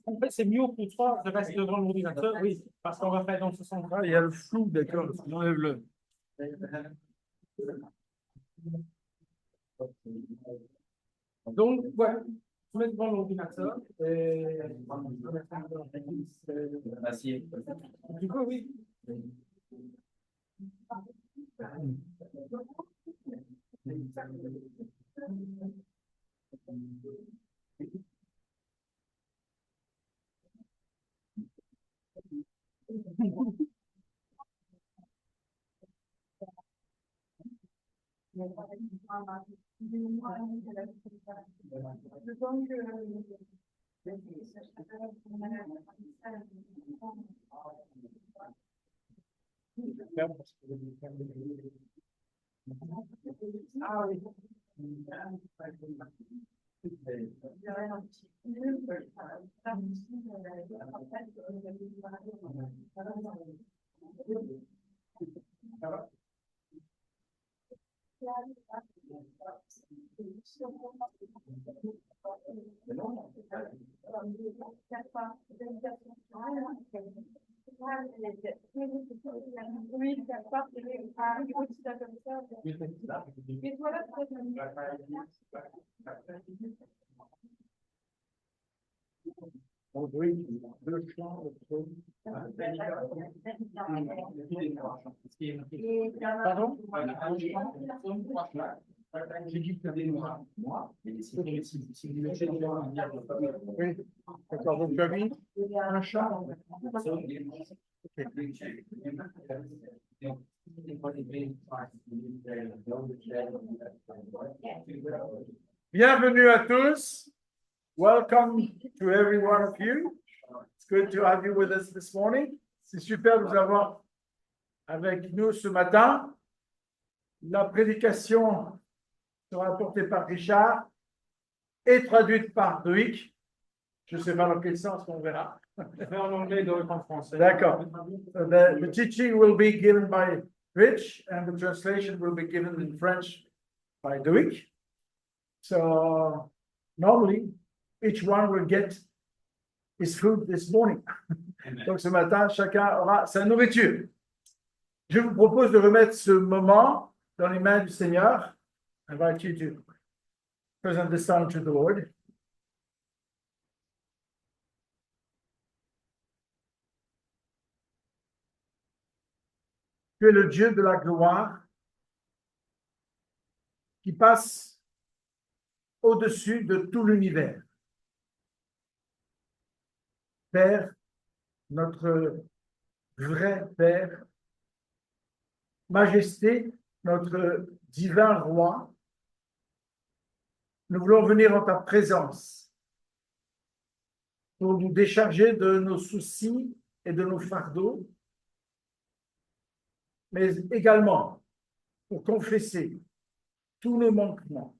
En fait, c'est mieux pour toi de rester devant l'ordinateur, oui, parce qu'on va faire dans ce sens-là. Il y a le flou, d'accord, j'enlève le. Donc, voilà, je mets devant l'ordinateur. Et... Du coup, oui. Ah oui. Pardon? J'ai dit que tu moi. Oui, d'accord. Donc, tu as mis un chat. Bienvenue à tous. Welcome to every one of you. It's good to have you with us this morning. C'est super de vous avoir avec nous ce matin. La prédication sera portée par Richard et traduite par Loïc. Je ne sais pas dans quel sens, on verra. En anglais et en français. D'accord. The teaching will be given by Rich and the translation will be given in French by Loïc. So normally each one will get his food this morning. Donc ce matin, chacun aura sa nourriture. Je vous propose de remettre ce moment dans les mains du Seigneur. I invite you to present this time to the Lord. Tu es le Dieu de la gloire qui passe au-dessus de tout l'univers. Père, notre vrai Père, Majesté, notre divin Roi, nous voulons venir en ta présence pour nous décharger de nos soucis et de nos fardeaux, mais également pour confesser tous nos manquements,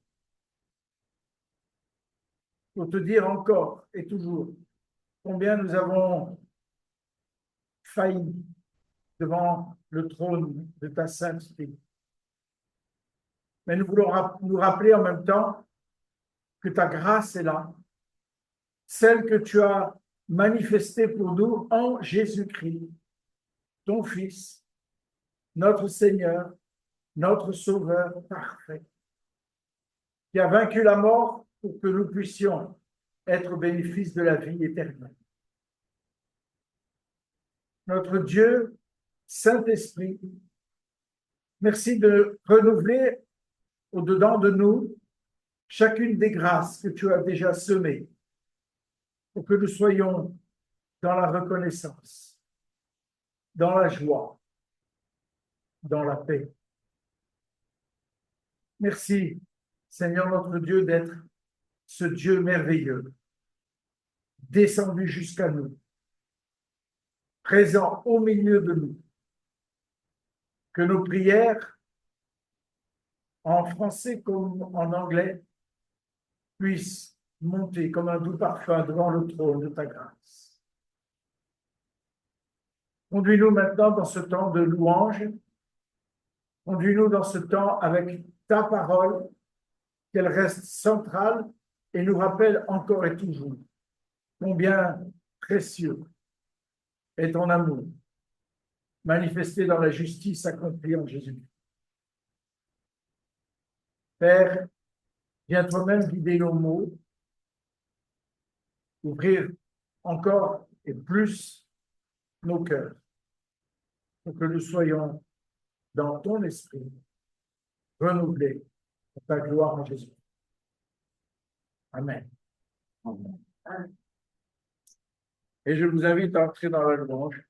pour te dire encore et toujours combien nous avons failli devant le trône de ta sainteté. Mais nous voulons nous rappeler en même temps que ta grâce est là, celle que tu as manifestée pour nous en Jésus-Christ, ton Fils, notre Seigneur, notre Sauveur parfait, qui a vaincu la mort pour que nous puissions être au bénéfice de la vie éternelle. Notre Dieu, Saint-Esprit, merci de renouveler au-dedans de nous chacune des grâces que tu as déjà semées pour que nous soyons dans la reconnaissance, dans la joie, dans la paix. Merci, Seigneur notre Dieu, d'être ce Dieu merveilleux, descendu jusqu'à nous, présent au milieu de nous, que nos prières, en français comme en anglais, puissent monter comme un doux parfum devant le trône de ta grâce. Conduis-nous maintenant dans ce temps de louange, conduis-nous dans ce temps avec ta parole, qu'elle reste centrale et nous rappelle encore et toujours combien précieux est ton amour, manifesté dans la justice accomplie en Jésus. Père, viens toi-même guider nos mots, ouvrir encore et plus nos cœurs, pour que nous soyons dans ton esprit, renouvelés pour ta gloire en Jésus. Amen. Et je vous invite à entrer dans la louange.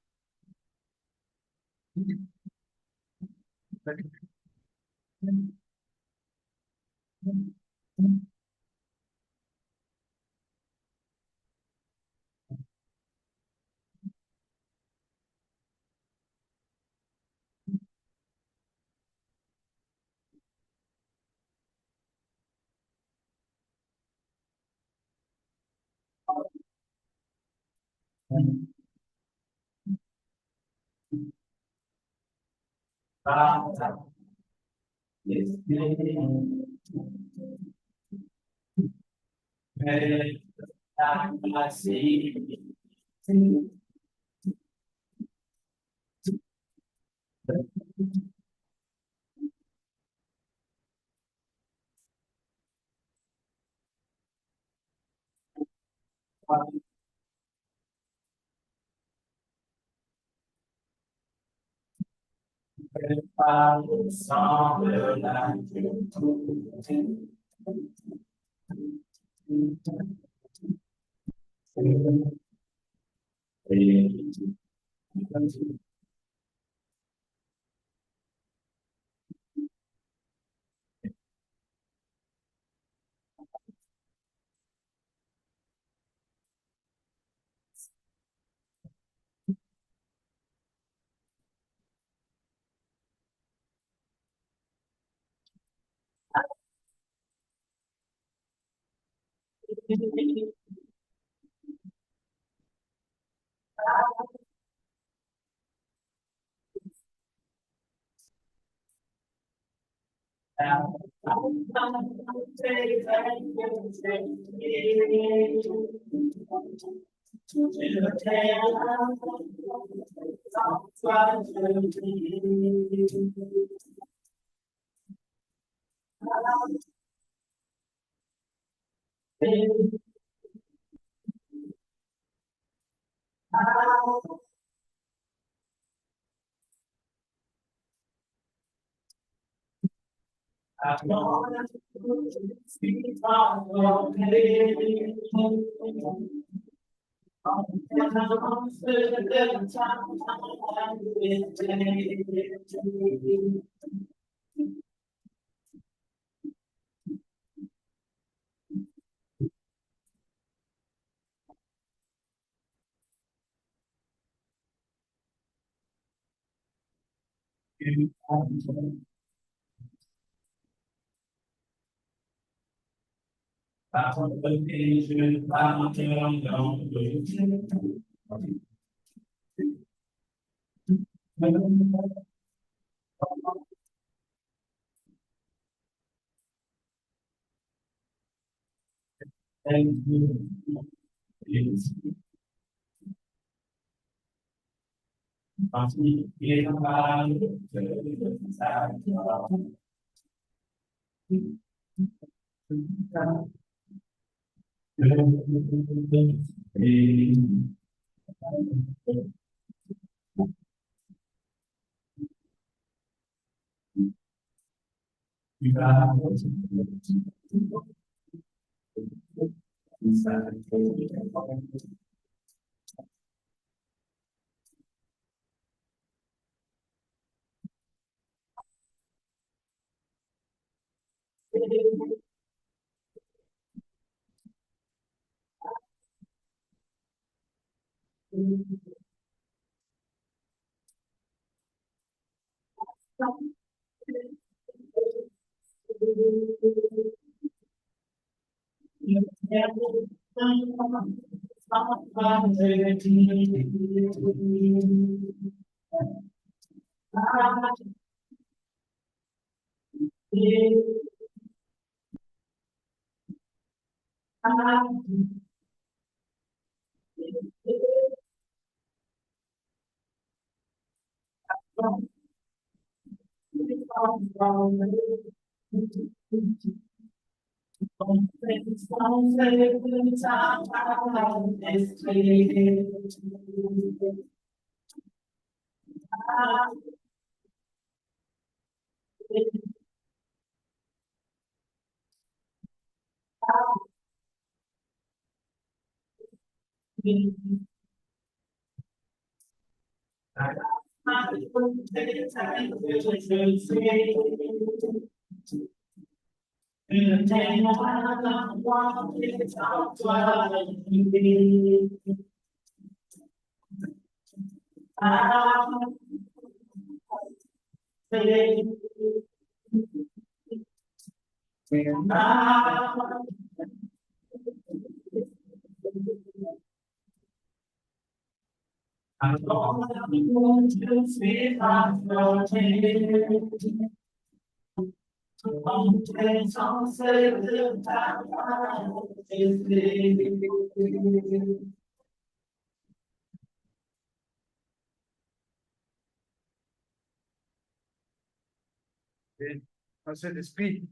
Et dans cet esprit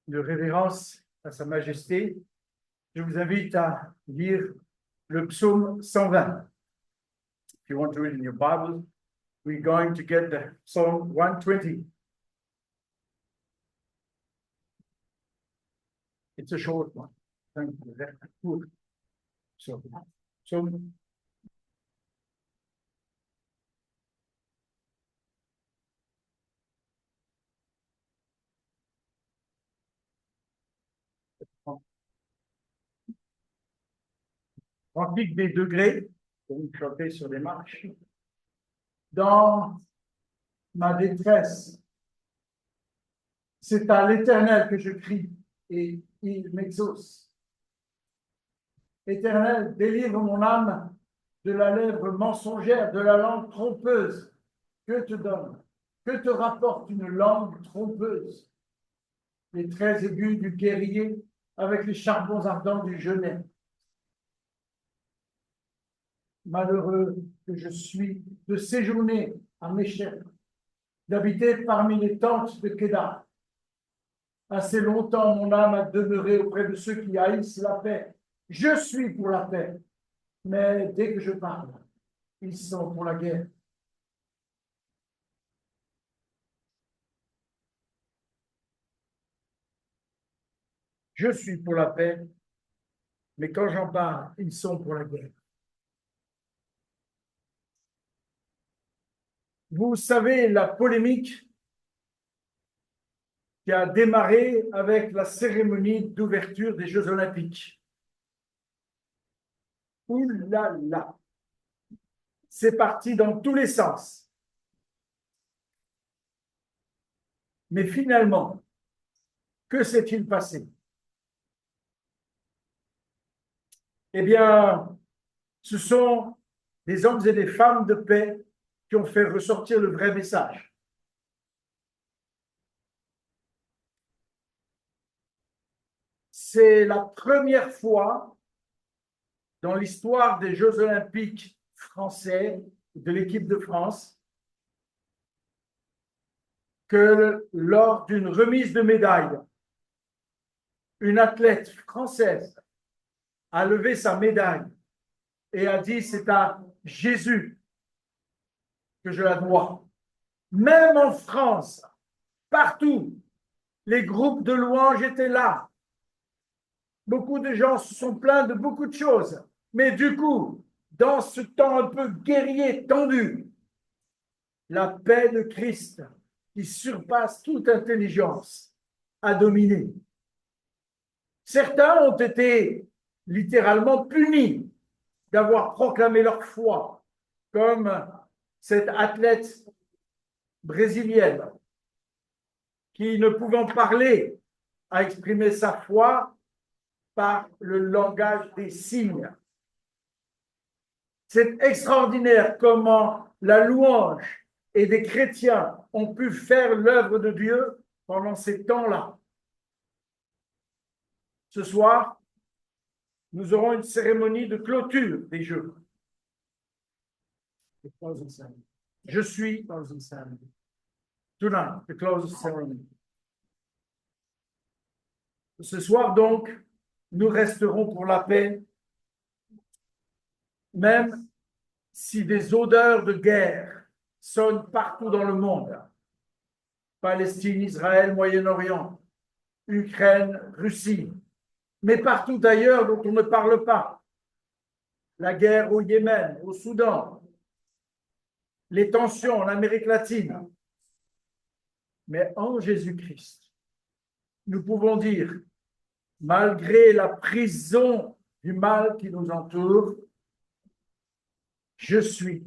de révérence à Sa Majesté, je vous invite à lire le psaume 120. If you want to read in your Bible, we're going to get the Psalm 120. It's a short one. Thank you. So, Cantique des degrés, donc chanter sur les marches. Dans ma détresse, c'est à l'Éternel que je crie et il m'exauce. Éternel, délivre mon âme de la lèvre mensongère, de la langue trompeuse. Que te donne, que te rapporte une langue trompeuse? Les traits aigus du guerrier avec les charbons ardents du genet. Malheureux que je suis de séjourner à Méchel, d'habiter parmi les tentes de Kédar. Assez longtemps, mon âme a demeuré auprès de ceux qui haïssent la paix. Je suis pour la paix, mais dès que je parle, ils sont pour la guerre. Je suis pour la paix, mais quand j'en parle, ils sont pour la guerre. Vous savez la polémique qui a démarré avec la cérémonie d'ouverture des Jeux Olympiques. Ouh là là! C'est parti dans tous les sens. Mais finalement, que s'est-il passé? Eh bien, ce sont des hommes et des femmes de paix qui ont fait ressortir le vrai message. C'est la première fois dans l'histoire des Jeux Olympiques français, de l'équipe de France, que lors d'une remise de médaille, une athlète française a levé sa médaille et a dit: c'est à Jésus que je la dois. Même en France, partout, les groupes de louanges étaient là. Beaucoup de gens se sont plaints de beaucoup de choses. Mais du coup, dans ce temps un peu guerrier, tendu, la paix de Christ, qui surpasse toute intelligence, a dominé. Certains ont été littéralement punis d'avoir proclamé leur foi, comme cette athlète brésilienne qui, ne pouvant parler, a exprimé sa foi par le langage des signes. C'est extraordinaire comment la louange et des chrétiens ont pu faire l'œuvre de Dieu pendant ces temps-là. Ce soir, nous aurons une cérémonie de clôture des Jeux. Je suis tonight, the closing ceremony. Ce soir, donc, nous resterons pour la paix, même si des odeurs de guerre sonnent partout dans le monde. Palestine, Israël, Moyen-Orient, Ukraine, Russie, mais partout ailleurs dont on ne parle pas. La guerre au Yémen, au Soudan, les tensions en Amérique latine. Mais en Jésus-Christ, nous pouvons dire, malgré la prison du mal qui nous entoure, je suis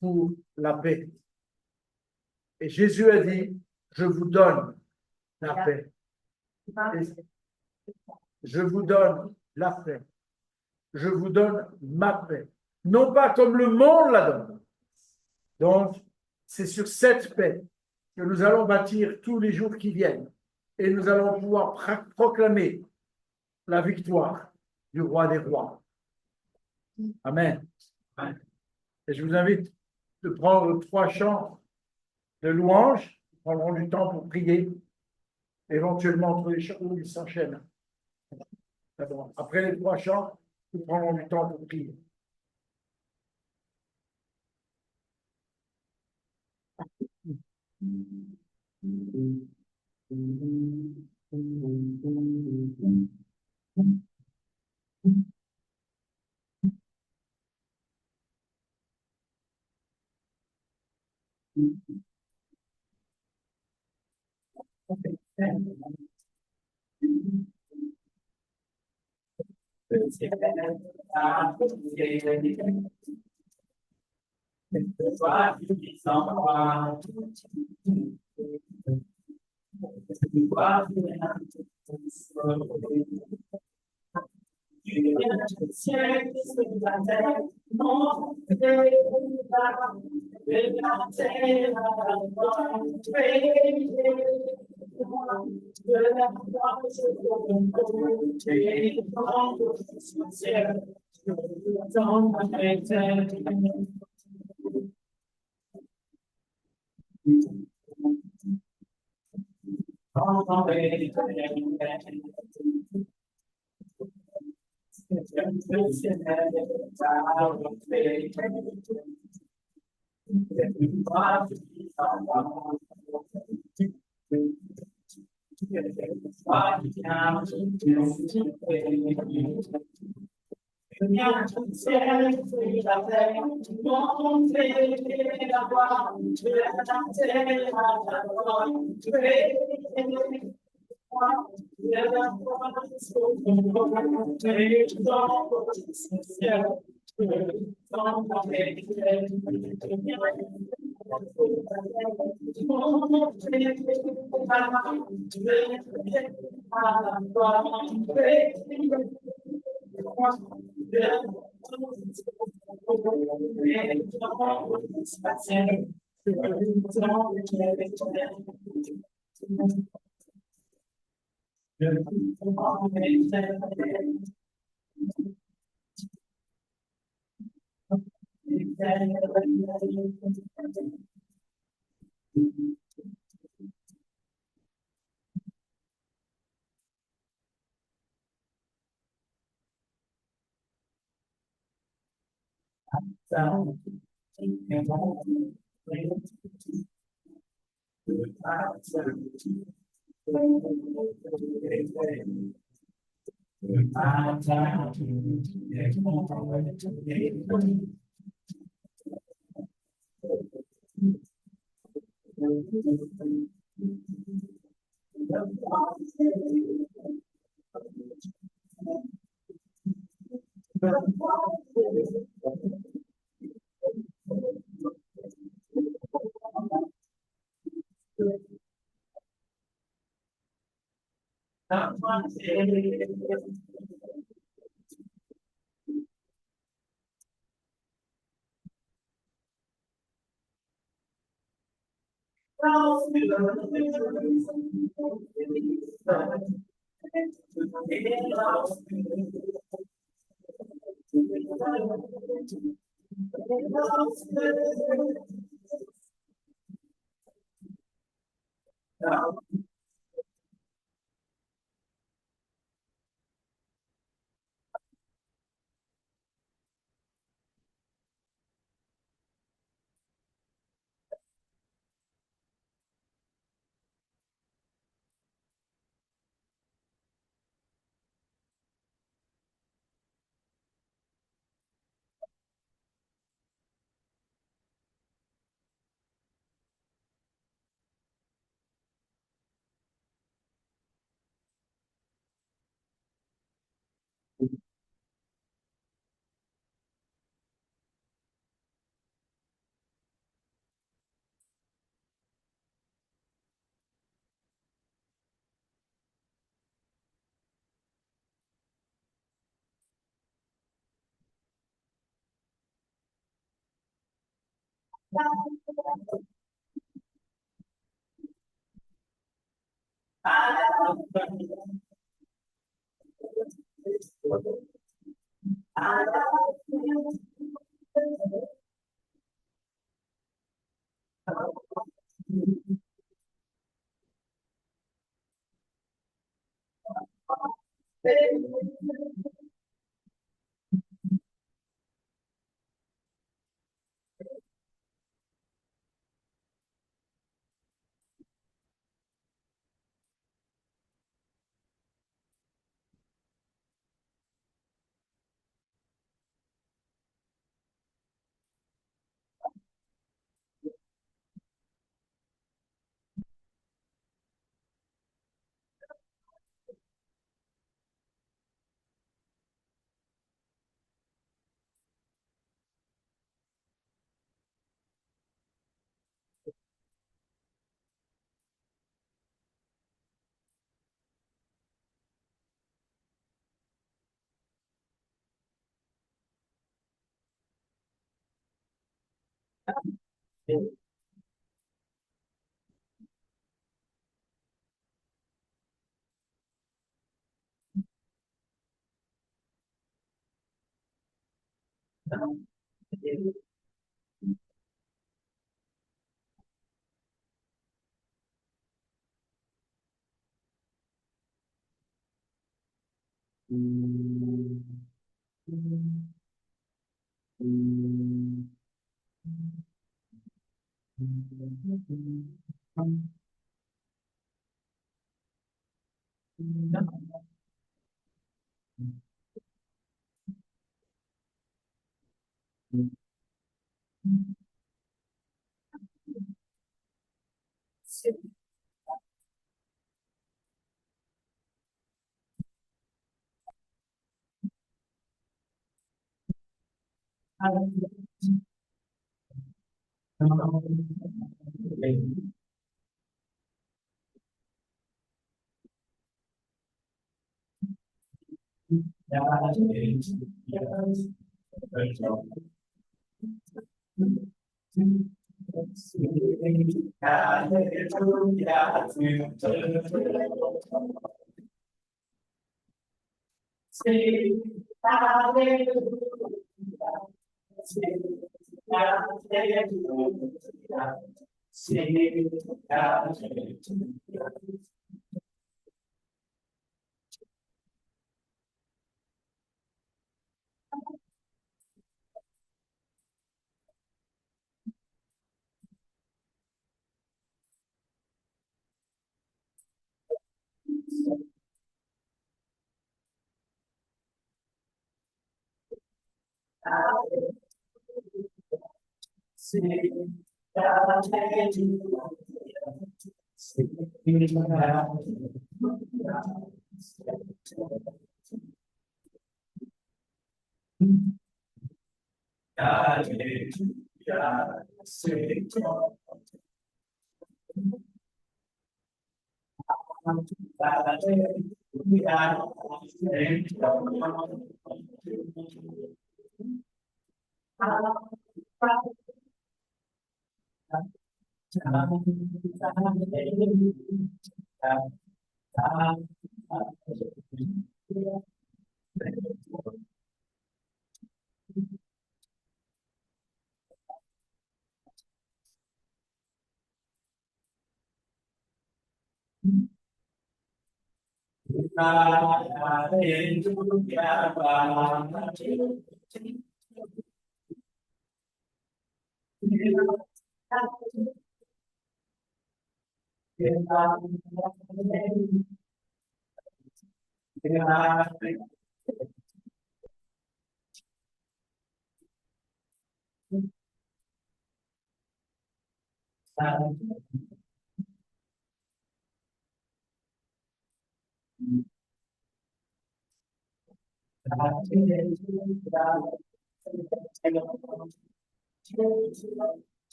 pour la paix. Et Jésus a dit, je vous donne la paix. Et je vous donne la paix. Je vous donne ma paix. Non pas comme le monde la donne. Donc, c'est sur cette paix que nous allons bâtir tous les jours qui viennent. Et nous allons pouvoir proclamer la victoire du roi des rois. Amen. Et je vous invite de prendre 3 chants de louange, prendront du temps pour prier, éventuellement entre les chants où ils s'enchaînent. Après les 3 chants, nous prendrons du temps pour prier.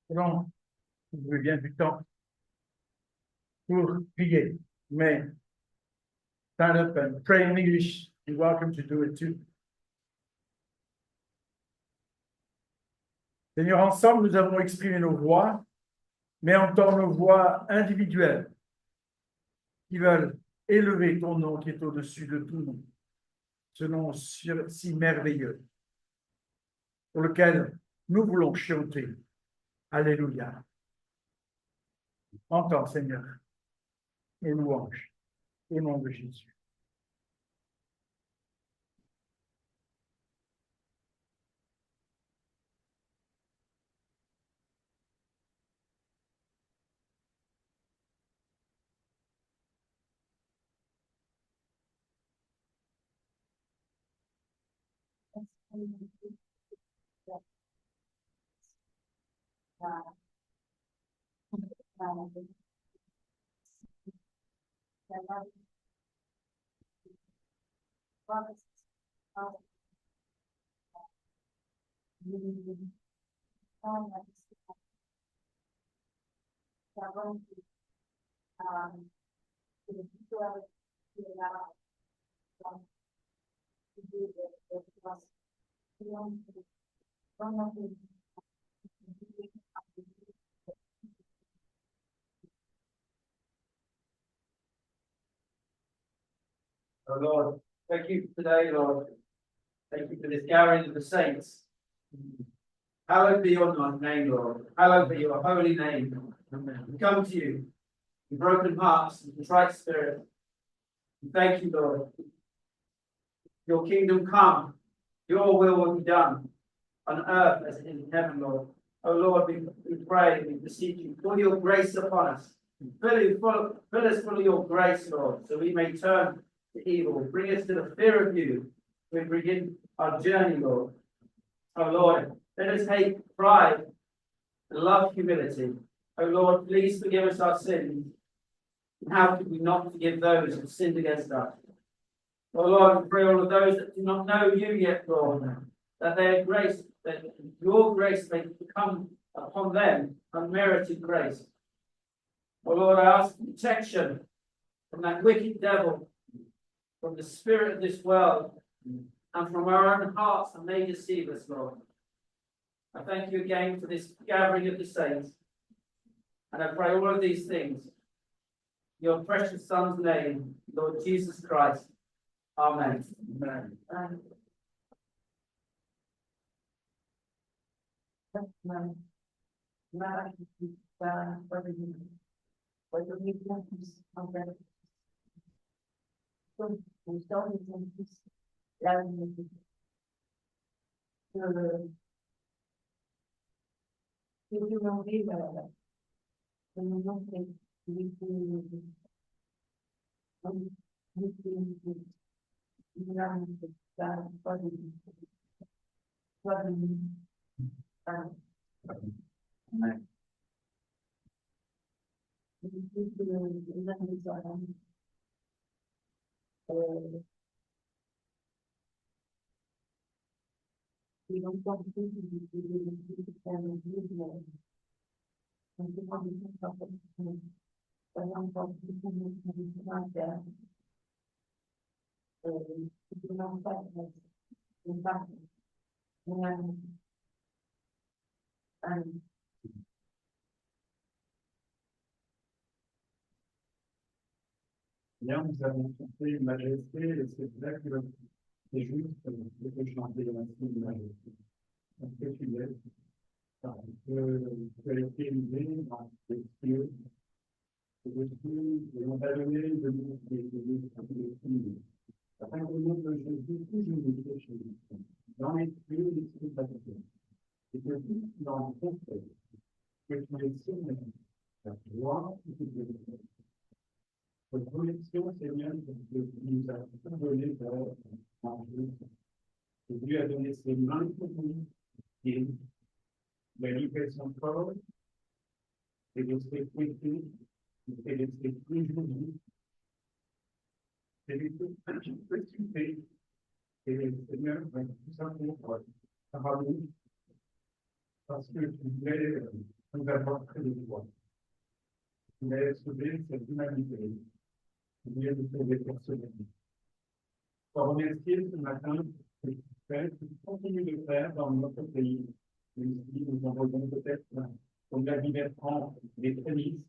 Selon, vous avez bien du temps pour prier, mais stand up and pray in English. You're welcome to do it too. Seigneur, ensemble, nous avons exprimé nos voix, mais entend nos voix individuelles qui veulent élever ton nom qui est au-dessus de tout nom, ce nom si merveilleux, pour lequel nous voulons chanter. Alléluia. Entends, Seigneur, et louanges au nom de Jésus. Oh Lord, thank you for today, Lord. Thank you for this gathering of the saints. Hallowed be your name, Lord. Hallowed be your holy name. We come to you in broken hearts and contrite spirit. We thank you, Lord. Your kingdom come, your will be done on earth as it is in heaven, Lord. Oh Lord, we pray, we beseech you, pour your grace upon us. Fill us full of your grace, Lord, so we may turn to evil. Bring us to the fear of you. We begin our journey, Lord. Oh Lord, let us hate pride and love humility. Oh Lord, please forgive us our sins. And how could we not forgive those who sinned against us? Oh Lord, we pray all of those that do not know you yet, Lord, that their grace, that your grace may come upon them, unmerited grace. Oh Lord, I ask protection from that wicked devil, from the spirit of this world, and from our own hearts that may deceive us, Lord. I thank you again for this gathering of the saints, and I pray all of these things in your precious Son's name, Lord Jesus Christ. Amen. Amen. Bien, nous avons chanté une majesté, et c'est vrai que c'est juste de chanter une majesté. On peut filer, parce que été élevé dans les cieux, et aussi, et on va donner de nous des signes. Afin que nous de Jésus, toujours nous chez nous, dans les cieux, les cieux de la terre. Et que tout dans le conseil, que tu les signes, la joie, et que tu les signes. Votre connexion, Seigneur, nous a tout donné pour manger. Dieu a donné ses mains pour nous, et il a livré son corps, et de ses péchés, et de ses préjugés, et de ses petits et le Seigneur va tout simplement par nous, parce que tu voulais nous avoir près de toi. Tu voulais sauver cette humanité. Tu voulais nous sauver personnellement. Pour remercier ce matin ce que tu fais, ce que tu continues de faire dans notre pays. Même si nous envoyons peut-être, comme l'a dit Bertrand, des prémices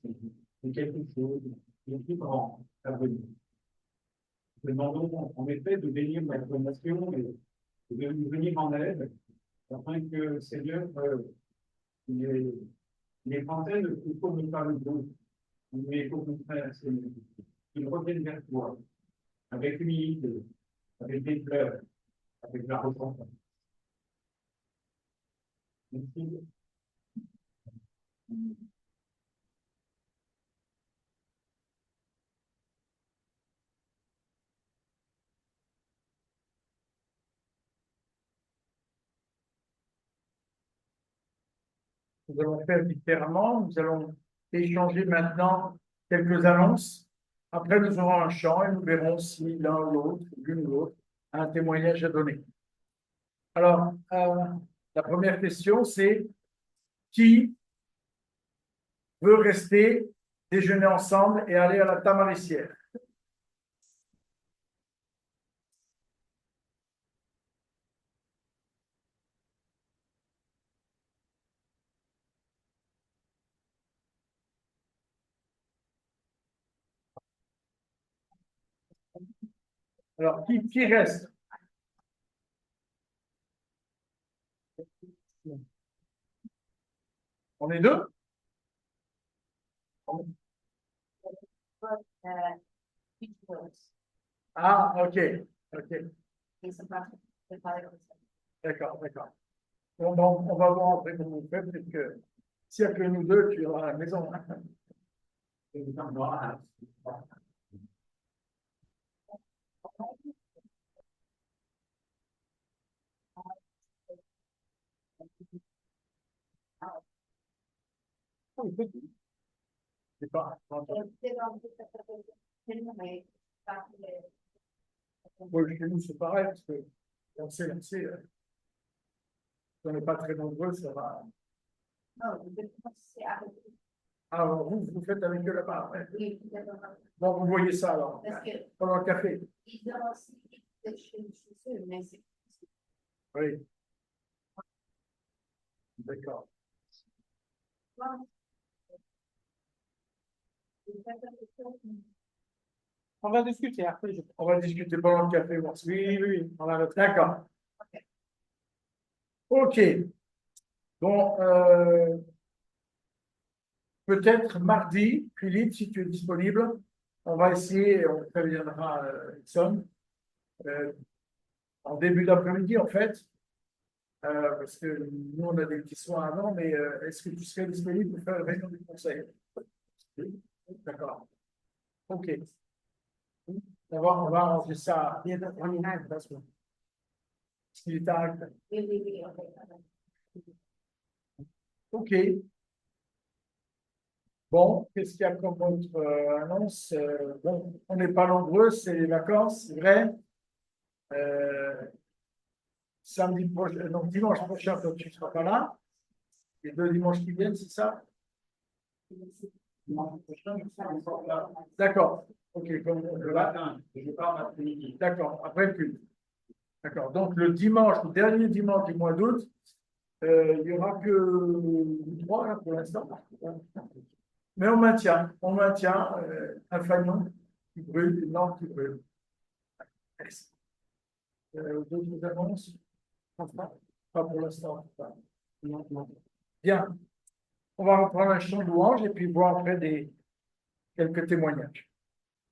de quelque chose de plus grand à venir. Nous demandons en effet de bénir notre nation et de nous venir en aide, afin que, Seigneur, les Français ne tournent pas le dos, mais au contraire, Seigneur, qu'ils reviennent vers toi, avec humilité, avec des pleurs, avec la repentance. Merci. Nous allons faire différemment. Nous allons échanger maintenant quelques annonces. Après, nous aurons un chant et nous verrons si l'un ou l'autre, l'une ou l'autre, a un témoignage à donner. Alors, la première question, c'est qui veut rester déjeuner ensemble et aller à la tamarissière? Alors, qui reste? On est deux? Ah, ok, ok. D'accord, d'accord. On va voir après comment on fait, peut-être que s'il n'y a que nous deux, tu iras à la maison. C'est pas. Oui, chez nous, c'est pareil, parce que on sait, si on n'est pas très nombreux, ça va. Alors, vous faites avec eux là-bas. Ouais. Bon, vous voyez ça alors, pendant le café. Oui, d'accord. On va discuter après. On va discuter pendant le café. Bon. Oui, oui, on va d'accord. Ok. Bon, peut-être mardi, Philippe, si tu es disponible, on va essayer, on préviendra Nixon, en début d'après-midi, en fait, parce que nous, on a des petits soins avant, mais est-ce que tu serais disponible pour faire la réunion du conseil? Oui. D'accord. Ok. On va ranger ça. Il est tard. Ok. Bon, qu'est-ce qu'il y a comme autre annonce? Bon, on n'est pas nombreux, c'est les vacances, c'est vrai. samedi prochain, donc dimanche prochain, toi, tu ne seras pas là. Les 2 dimanches qui viennent, c'est ça? D'accord. Ok, comme Le matin, je pars l'après-midi. d'accord, après le culte. D'accord. Donc le dimanche, le dernier dimanche du mois d'août, il n'y aura que 3 là, pour l'instant. Mais on maintient un fanion qui brûle, une lampe qui brûle. D'autres annonces? Pas pour l'instant. Non, non. Bien. On va reprendre un chant de louange et puis voir après quelques témoignages.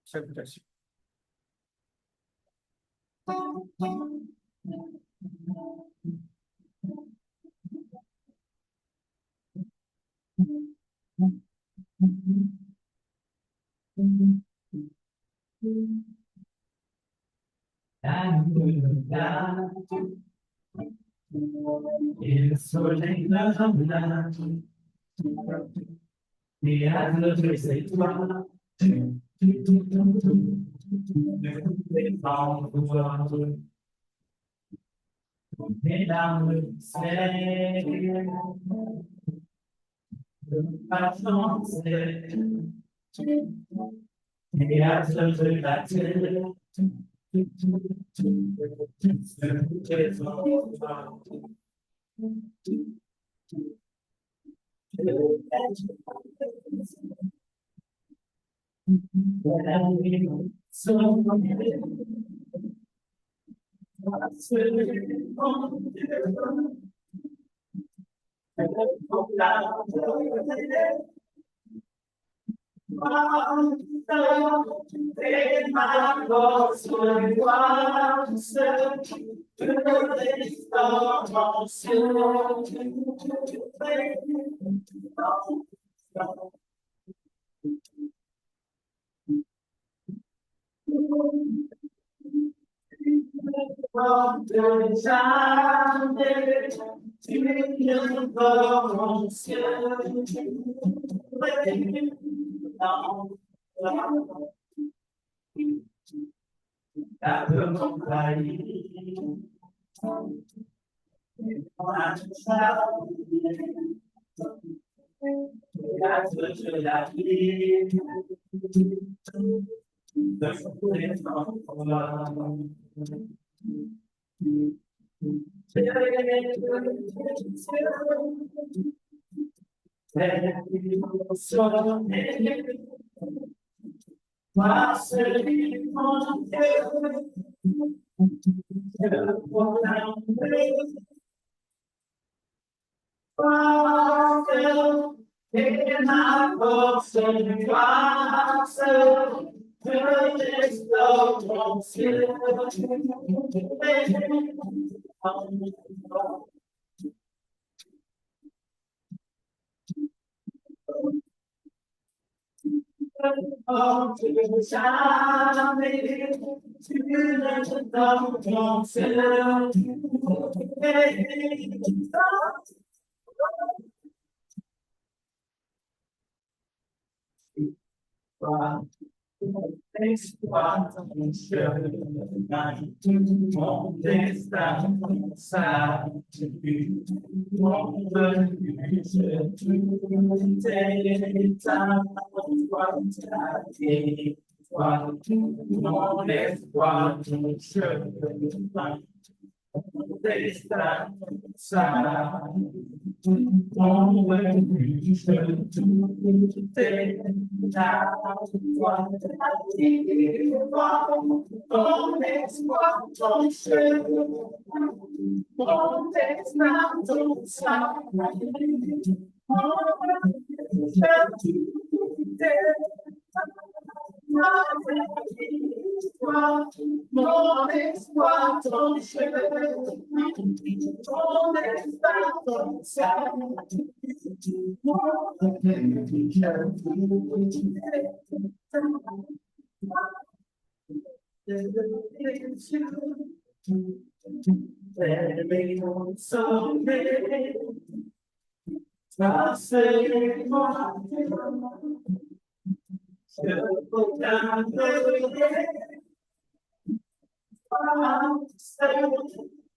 Salutations. Il soleil brilla, et à notre étoile, les vents voient, et dans le ciel, patience, et à notre la terre,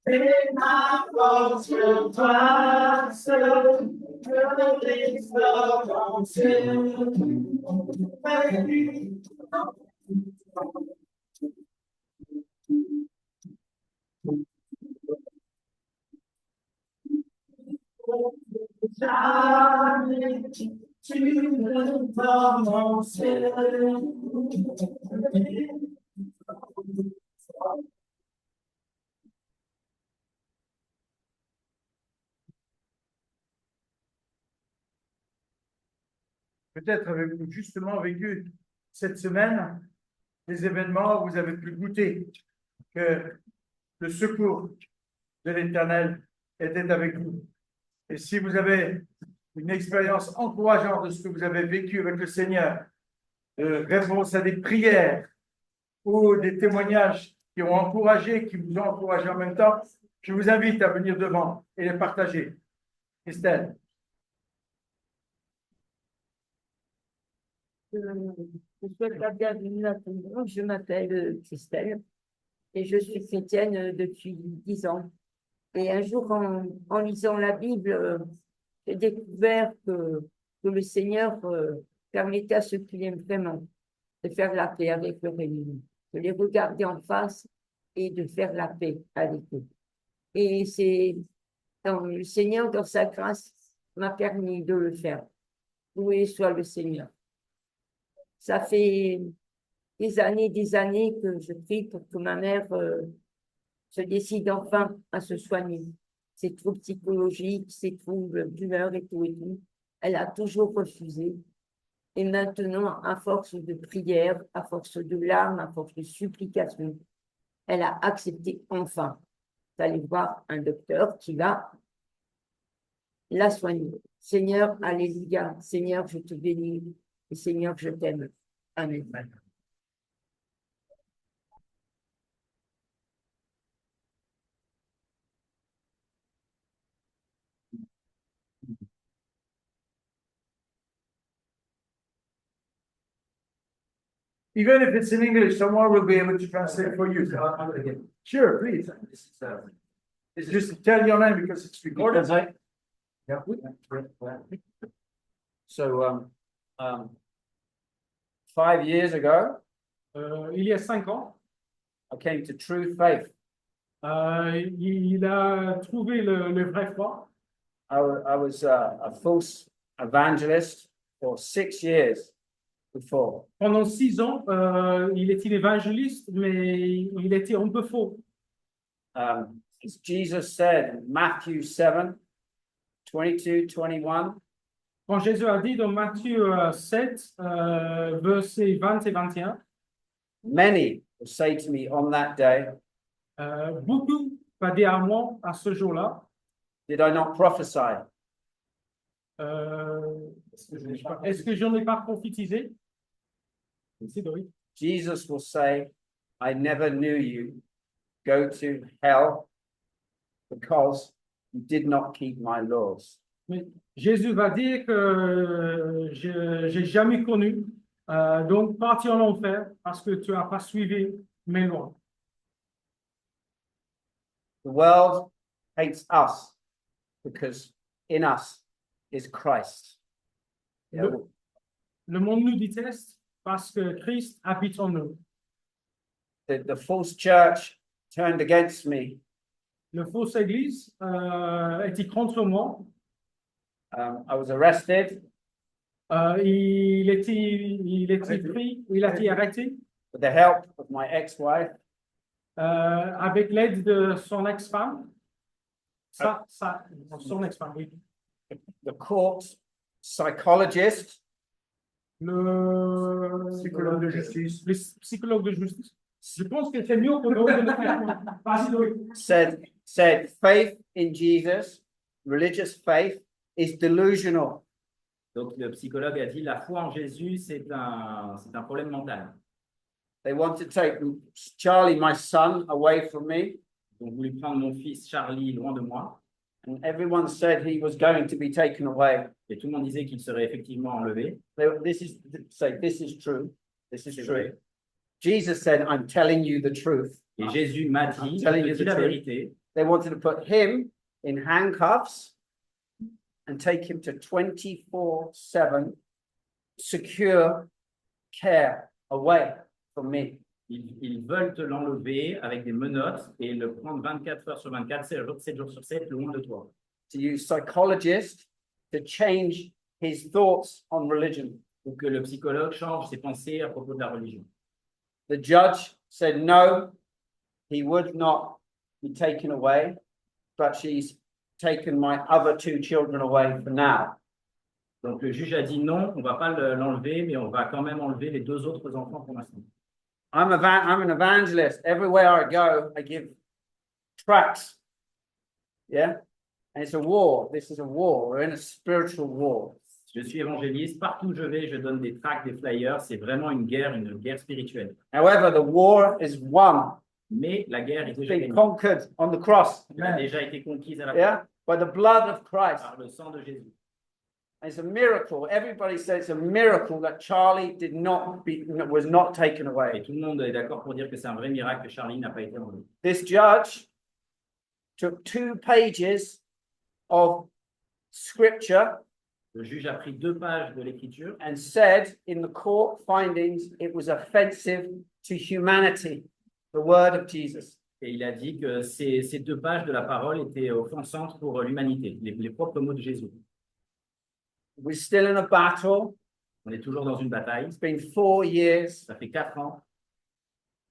Et ma force sur toi, seul, je l'explore en Dieu. Jamais tu ne vas mon ciel. Peut-être avez-vous justement vécu cette semaine des événements où vous avez pu goûter que le secours de l'Éternel était avec vous. Et si vous avez une expérience encourageante de ce que vous avez vécu avec le Seigneur, de réponse à des prières ou des témoignages qui ont encouragé, qui vous ont encouragé en même temps, je vous invite à venir devant et les partager. Christelle. Je souhaite la bienvenue à tout le monde. Je m'appelle Christelle et je suis chrétienne depuis 10 ans. Et un jour, en lisant la Bible, j'ai découvert que le Seigneur permettait à ceux qui l'aiment vraiment de faire la paix avec leur ennemi, de les regarder en face et de faire la paix avec eux. Et c'est le Seigneur, dans sa grâce, m'a permis de le faire. Loué soit le Seigneur. Ça fait des années que je prie pour que ma mère se décide enfin à se soigner. Ses troubles psychologiques, ses troubles d'humeur et tout et tout. Elle a toujours refusé. Et maintenant, à force de prières, à force de larmes, à force de supplications, elle a accepté enfin d'aller voir un docteur qui va la soigner. Seigneur, alléluia. Seigneur, je te bénis. Et Seigneur, je t'aime. Amen. Even if it's in English, someone will be able to translate for you. Sure, please. Just tell your name because it's recorded. Yeah. So, 5 years ago, Il y a 5 ans, I came to true faith. il a trouvé le vrai foi. I was a false evangelist for 6 years before. Pendant 6 ans, il était évangéliste, mais il était un peu faux. As Jesus said in Matthew 7, 22, 21, Quand Jésus a dit dans Matthieu 7, versets 20 et 21, many will say to me on that day, beaucoup va dire à moi à ce jour-là, did I not prophesy? est-ce que j'en ai pas prophétisé? C'est vrai. Jesus will say, I never knew you. Go to hell because you did not keep my laws. Mais Jésus va dire que je n'ai jamais connu, donc parti en enfer parce que tu n'as pas suivi mes lois. The world hates us because in us is Christ. Le monde nous déteste parce que Christ habite en nous. The false church turned against me. Le fausse église était contre moi. I was arrested Il était pris, il a été arrêté with the help of my ex-wife. avec l'aide de son ex-femme. Son ex-femme, oui. The court psychologist Le Psychologue de justice. Le psychologue de justice. Je pense que c'est mieux pour nous de le faire. Vas-y, Loïc. said faith in Jesus, religious faith, is delusional. Donc, le psychologue a dit la foi en Jésus, c'est un problème mental. They want to take Charlie, my son, away from me. Donc, voulu prendre mon fils Charlie loin de moi. And everyone said he was going to be taken away. Et tout le monde disait qu'il serait effectivement enlevé. This is true. This is C'est true. vrai. Jesus said, I'm telling you the truth. Et Jésus m'a I'm dit, telling je you te dis the la truth. vérité, they wanted to put him in handcuffs and take him to 24/7 secure care away from me. Ils veulent te l'enlever avec des menottes et le prendre 24 heures sur 24, 7 jours sur 7, loin de toi. To use psychologists to change his thoughts on religion. Pour que le psychologue change ses pensées à propos de la religion. The judge said no, he would not be taken away, but she's taken my other 2 children away for now. Donc le juge a dit non, on va pas l'enlever, mais on va quand même enlever les 2 autres enfants pour l'instant. I'm an evangelist. Everywhere I go, I give tracts. Yeah? And it's a war. This is a war. We're in a spiritual war. Je suis évangéliste, partout où je vais, je donne des tracts, des flyers, c'est vraiment une guerre spirituelle. However, the war is won. Mais la guerre est It's déjà been gagnée. conquered on the cross. Elle a déjà été conquise à la Yeah? By the blood of Christ. par le sang de Jésus. It's a miracle. Everybody says it's a miracle that Charlie was not taken Et away. tout le monde est d'accord pour dire que c'est un vrai miracle que Charlie n'a pas été enlevé. This judge took 2 pages of scripture Le juge a pris 2 pages de l'écriture and said in the court findings it was offensive to humanity, the word of Jesus. et il a dit que ces 2 pages de la parole étaient offensantes pour l'humanité, les propres mots de Jésus. We're still in a battle. On est toujours dans une bataille. It's been 4 years, Ça fait 4 ans,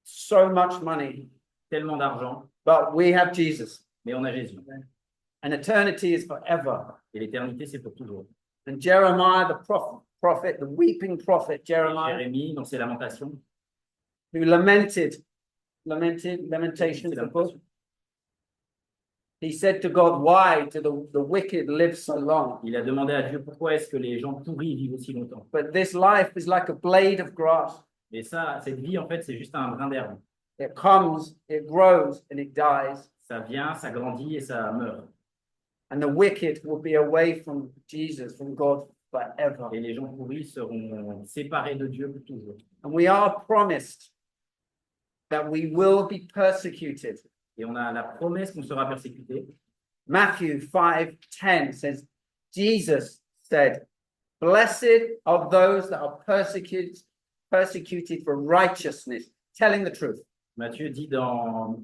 so much money, tellement d'argent, but we have Jesus. mais on a Jésus. And eternity is forever. Et l'éternité, c'est pour toujours. And Jeremiah, the prophet, the weeping prophet Et Jeremiah, Jérémie, dans ses lamentations, who Lamentations, ses the book. lamentations, He said to God, why do the wicked live so long? il a demandé à Dieu pourquoi est-ce que les gens pourris vivent aussi longtemps. But this life is like a blade of grass. Et ça, cette vie, en fait, c'est juste un brin d'herbe. It comes, it grows, and it dies. Ça vient, ça grandit et ça meurt. And the wicked will be away from Jesus, from God forever. Et les gens pourris seront séparés de Dieu pour toujours. And we are promised that we will be persecuted. Et on a la promesse qu'on sera persécuté. Matthew 5:10 says, Jesus said, blessed are those that are persecuted for righteousness, telling the truth. Jésus dit dans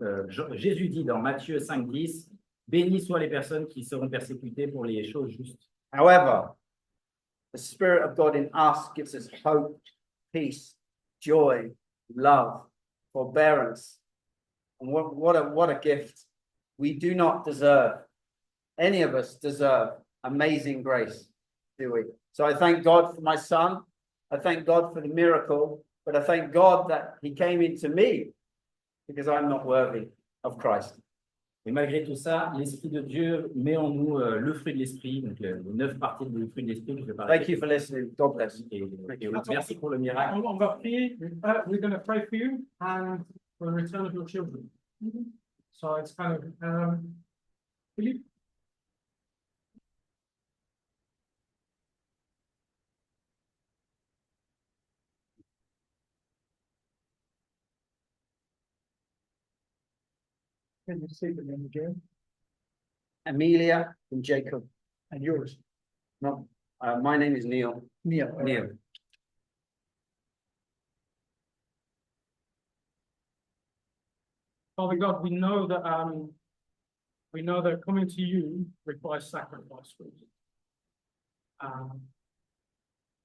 Matthieu 5:10, bénis soient les personnes qui seront persécutées pour les choses justes. However, the Spirit of God in us gives us hope, peace, joy, love, forbearance. And what a gift. We do not deserve, any of us deserve amazing grace, do we? So I thank God for my son. I thank God for the miracle, but I thank God that he came into me because I'm not worthy of Christ. Et malgré tout ça, l'Esprit de Dieu met en nous le fruit de l'Esprit, donc les 9 parties du fruit de l'Esprit que je vais parler. Thank you for listening. God bless. Et merci pour le miracle. On va prier. We're going to pray for you and for the return of your children. So it's kind of, Philippe? Can you say the name again? Amelia and Jacob. And yours? No, my name is Neil. Neil. Neil. Father God, we know that coming to you requires sacrifice for you.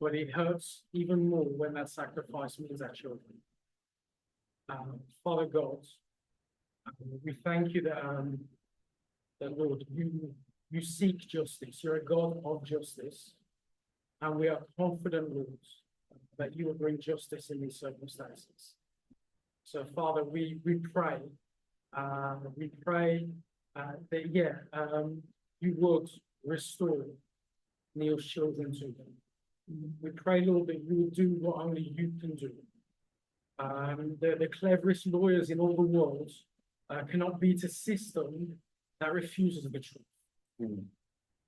But it hurts even more when that sacrifice means our children. Father God, we thank you that Lord, you seek justice. You're a God of justice, and we are confident, Lord, that you will bring justice in these circumstances. So, Father, we pray. That you would restore Neil's children to them. We pray, Lord, that you will do what only you can do. The cleverest lawyers in all the world cannot beat a system that refuses the truth.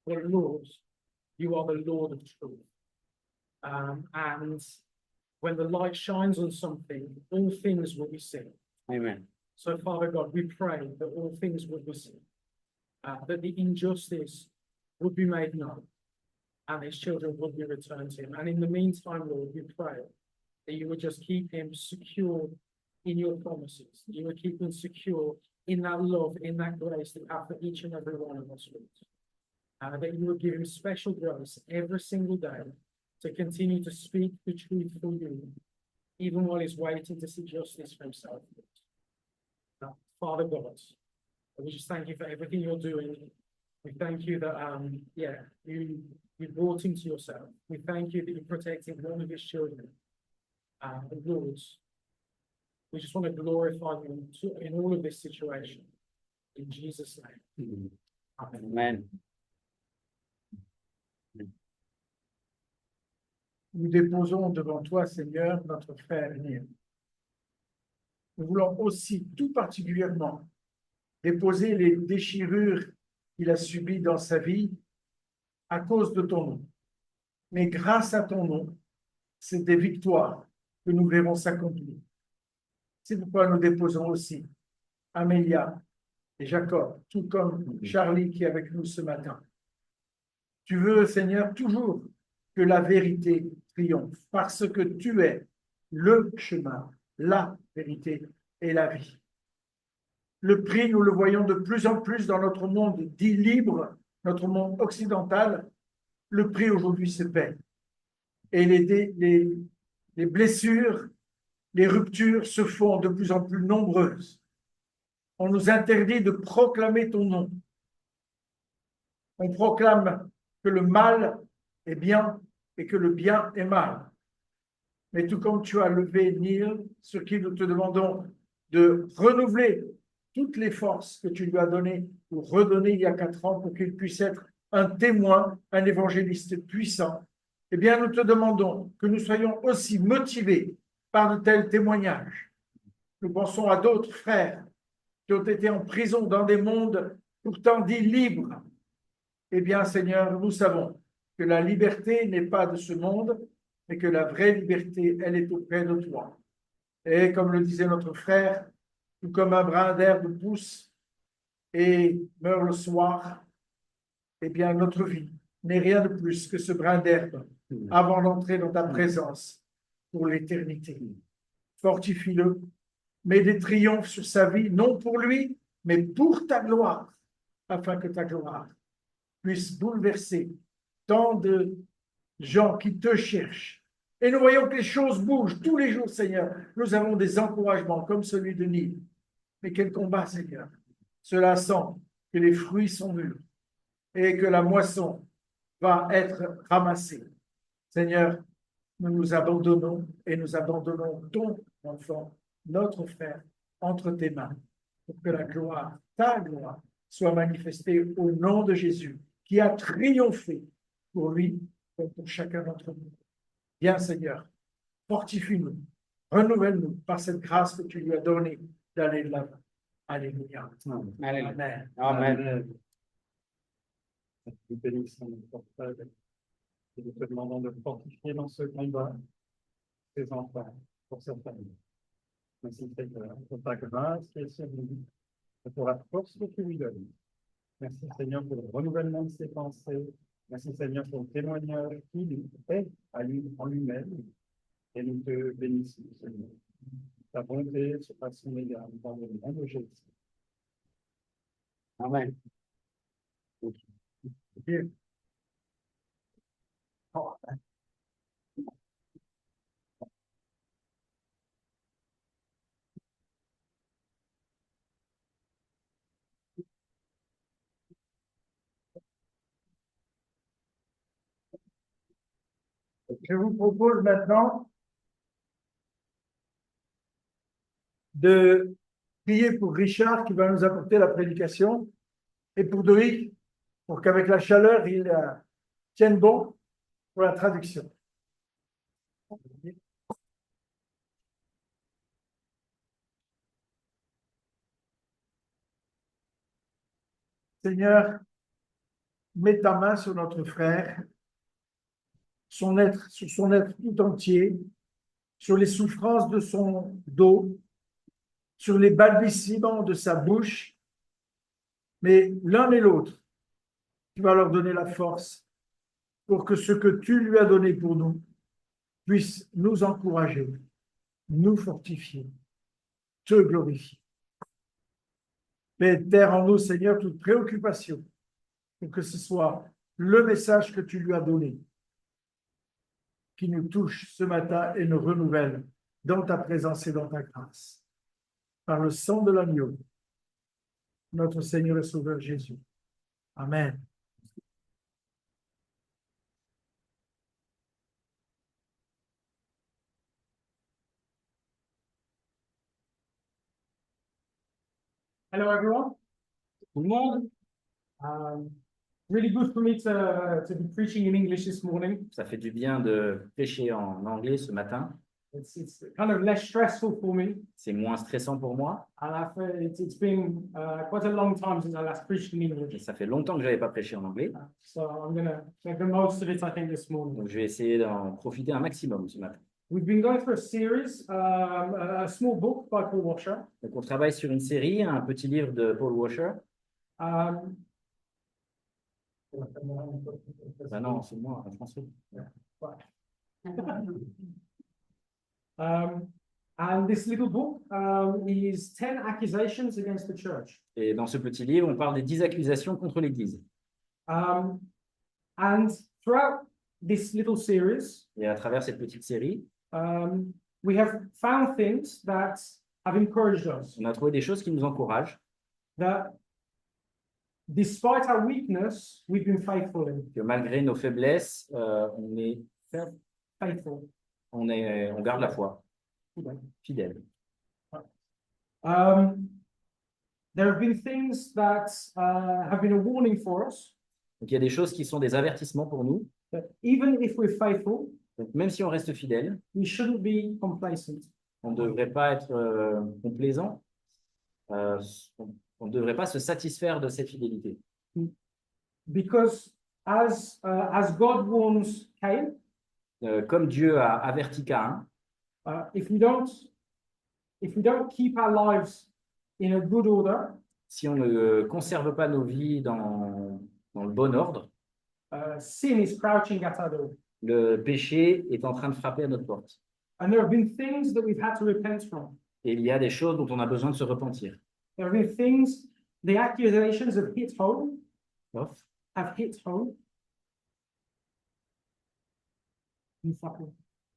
But Lord, you are the Lord of truth. And when the light shines on something, all things will be seen. Amen. So, Father God, we pray that all things would be seen, that the injustice would be made known, and his children would be returned to him. And in the meantime, Lord, we pray that you would just keep him secure in your promises. You would keep him secure in that love, in that grace that you have for each and every one of us, Lord. That you would give him special grace every single day to continue to speak the truth for you, even while he's waiting to see justice for himself. Father God, we just thank you for everything you're doing. We thank you that, you brought him to yourself. We thank you that you protected one of his children. Lord, we just want to glorify you in all of this situation. In Jesus' name. Amen. Nous déposons devant toi, Seigneur, notre frère Neil. Nous voulons aussi tout particulièrement déposer les déchirures qu'il a subies dans sa vie à cause de ton nom. Mais grâce à ton nom, c'est des victoires que nous verrons s'accomplir. C'est pourquoi nous déposons aussi Amélia et Jacob, tout comme Charlie qui est avec nous ce matin. Tu veux, Seigneur, toujours que la vérité triomphe, parce que tu es le chemin, la vérité et la vie. Le prix, nous le voyons de plus en plus dans notre monde dit libre, notre monde occidental. Le prix aujourd'hui se paie. Et les blessures, les ruptures se font de plus en plus nombreuses. On nous interdit de proclamer ton nom. On proclame que le mal est bien et que le bien est mal. Mais tout comme tu as levé Neil, sur qui nous te demandons de renouveler toutes les forces que tu lui as données ou redonnées il y a 4 ans pour qu'il puisse être un témoin, un évangéliste puissant, eh bien, nous te demandons que nous soyons aussi motivés par de tels témoignages. Nous pensons à d'autres frères qui ont été en prison dans des mondes pourtant dits libres. Eh bien, Seigneur, nous savons que la liberté n'est pas de ce monde, mais que la vraie liberté, elle est auprès de toi. Et comme le disait notre frère, tout comme un brin d'herbe pousse et meurt le soir, eh bien, notre vie n'est rien de plus que ce brin d'herbe avant d'entrer dans ta présence pour l'éternité. Fortifie-le, mets des triomphes sur sa vie, non pour lui, mais pour ta gloire, afin que ta gloire puisse bouleverser tant de gens qui te cherchent. Et nous voyons que les choses bougent tous les jours, Seigneur. Nous avons des encouragements comme celui de Neil. Mais quel combat, Seigneur. Cela sent que les fruits sont mûrs et que la moisson va être ramassée. Seigneur, nous nous abandonnons et nous abandonnons ton enfant, notre frère, entre tes mains, pour que la gloire, ta gloire, soit manifestée au nom de Jésus, qui a triomphé pour lui et pour chacun d'entre nous. Viens, Seigneur, fortifie-nous, renouvelle-nous par cette grâce que tu lui as donnée d'aller de l'avant. Alléluia. Amen. Amen. Amen. Nous bénissons notre Père et nous te demandons de fortifier dans ce combat tes enfants pour cette famille. Merci Seigneur pour ta grâce qui est sur nous et pour la force que tu lui donnes. Merci Seigneur pour le renouvellement de ses pensées. Merci Seigneur pour le témoignage qui est en lui-même et nous te bénissons Seigneur. Ta bonté se passe son égard dans le nom de Jésus. Amen. Bien. Je vous propose maintenant de prier pour Richard qui va nous apporter la prédication et pour Doïc pour qu'avec la chaleur, il tienne bon pour la traduction. Seigneur, mets ta main sur notre frère, sur son être tout entier, sur les souffrances de son dos, sur les balbutiements de sa bouche, mais l'un et l'autre, tu vas leur donner la force pour que ce que tu lui as donné pour nous puisse nous encourager, nous fortifier, te glorifier. Mais terre en nous, Seigneur, toute préoccupation pour que ce soit le message que tu lui as donné qui nous touche ce matin et nous renouvelle dans ta présence et dans ta grâce. Par le sang de l'agneau, notre Seigneur et Sauveur Jésus. Amen. Hello, everyone. Tout le monde, Really good for me to be preaching in English this morning. ça fait du bien de prêcher en anglais ce matin. It's kind of less stressful for me. C'est moins stressant pour moi. And it's been quite a long time since I last preached in Et English. ça fait longtemps que je n'avais pas prêché en anglais. So I'm going to make the most of it, I think, this morning. Donc, je vais essayer d'en profiter un maximum ce matin. We've been going through a series, a small book by Paul Washer. Donc, on travaille sur une série, un petit livre de Paul Washer. Um, Ben non, c'est moi, François. And this little book is 10 accusations against the church. Et dans ce petit livre, on parle des 10 accusations contre l'Église. And throughout this little series, Et à travers cette petite série, we have found things that have encouraged us. on a trouvé des choses qui nous encouragent, That despite our weakness, we've been faithful in. que malgré nos faiblesses, Faithful. on garde la foi, fidèle. There have been things that have been a warning for us. Donc il y a des choses qui sont des avertissements pour nous. That even if we're faithful, Donc même si on reste fidèle, we shouldn't be complacent. on ne devrait pas être complaisant. On ne devrait pas se satisfaire de cette fidélité. Because as God warns Cain, Comme Dieu a averti Caïn, if we don't keep our lives in a good order, si on ne conserve pas nos vies dans le bon ordre, sin is crouching at our door. le péché est en train de frapper à notre porte. And there have been things that we've had to repent from. Et il y a des choses dont on a besoin de se repentir. There have been things, the accusations have hit home, Off. have hit home.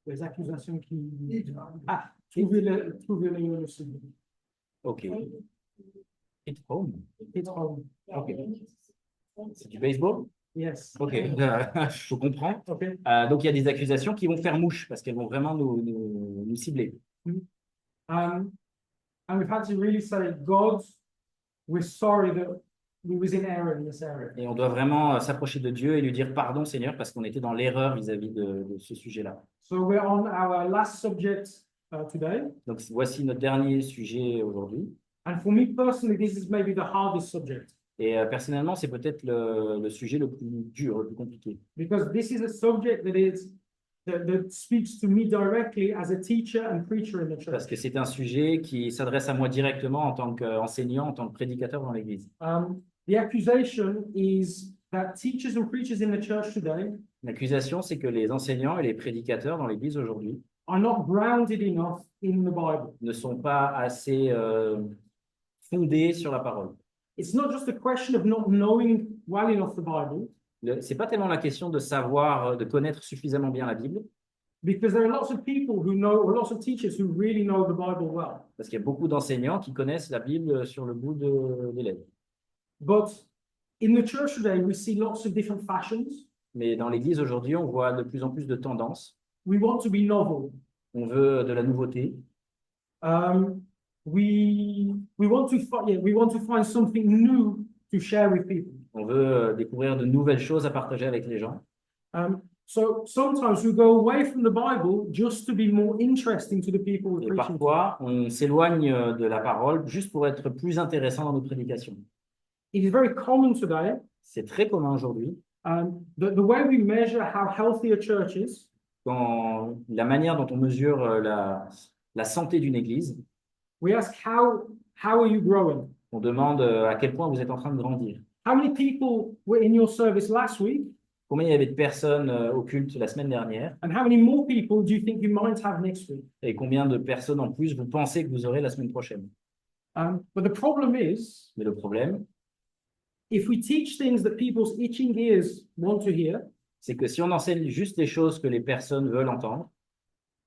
Les accusations qui... Ah, trouvez-les aussi. Ok. Hit home. Hit home. Ok. C'est du baseball? Yes. Ok. Je comprends. Okay. Donc il y a des accusations qui vont faire mouche parce qu'elles vont vraiment nous cibler. And we've had to really say, God, we're sorry that we was in error in this area. Et on doit vraiment s'approcher de Dieu et lui dire pardon, Seigneur, parce qu'on était dans l'erreur vis-à-vis de ce sujet-là. So we're on our last subject today. Donc voici notre dernier sujet aujourd'hui. And for me personally, this is maybe the hardest subject. Et personnellement, c'est peut-être le sujet le plus dur, le plus compliqué. Because this is a subject that speaks to me directly as a teacher and preacher in the Parce church. que c'est un sujet qui s'adresse à moi directement en tant qu'enseignant, en tant que prédicateur dans l'Église. The accusation is that teachers and preachers in the church today L'accusation, c'est que les enseignants et les prédicateurs dans l'Église aujourd'hui are not grounded enough in the Bible. ne sont pas assez fondés sur la parole. It's not just a question of not knowing well enough the Bible, C'est pas tellement la question de savoir, de connaître suffisamment bien la Bible, because there are lots of people who know, or lots of teachers who really know the Bible well. parce qu'il y a beaucoup d'enseignants qui connaissent la Bible sur le bout des lèvres. But in the church today, we see lots of different fashions. Mais dans l'Église aujourd'hui, on voit de plus en plus de tendances. We want to be novel. On veut de la nouveauté. We want to find something new to share with people. On veut découvrir de nouvelles choses à partager avec les gens. So sometimes we go away from the Bible just to be more interesting to the people we're Et preaching to. parfois, on s'éloigne de la parole juste pour être plus intéressant dans nos prédications. It is very common today. C'est très commun aujourd'hui. The way we measure how healthy a church is Quand la manière dont on mesure la santé d'une église, We ask, how are you growing? On demande à quel point vous êtes en train de grandir. How many people were in your service last week? Combien il y avait de personnes au culte la semaine dernière? And how many more people do you think you might have next week? Et combien de personnes en plus vous pensez que vous aurez la semaine prochaine? But the problem is, Mais le problème, if we teach things that people's itching ears want to hear, c'est que si on enseigne juste les choses que les personnes veulent entendre,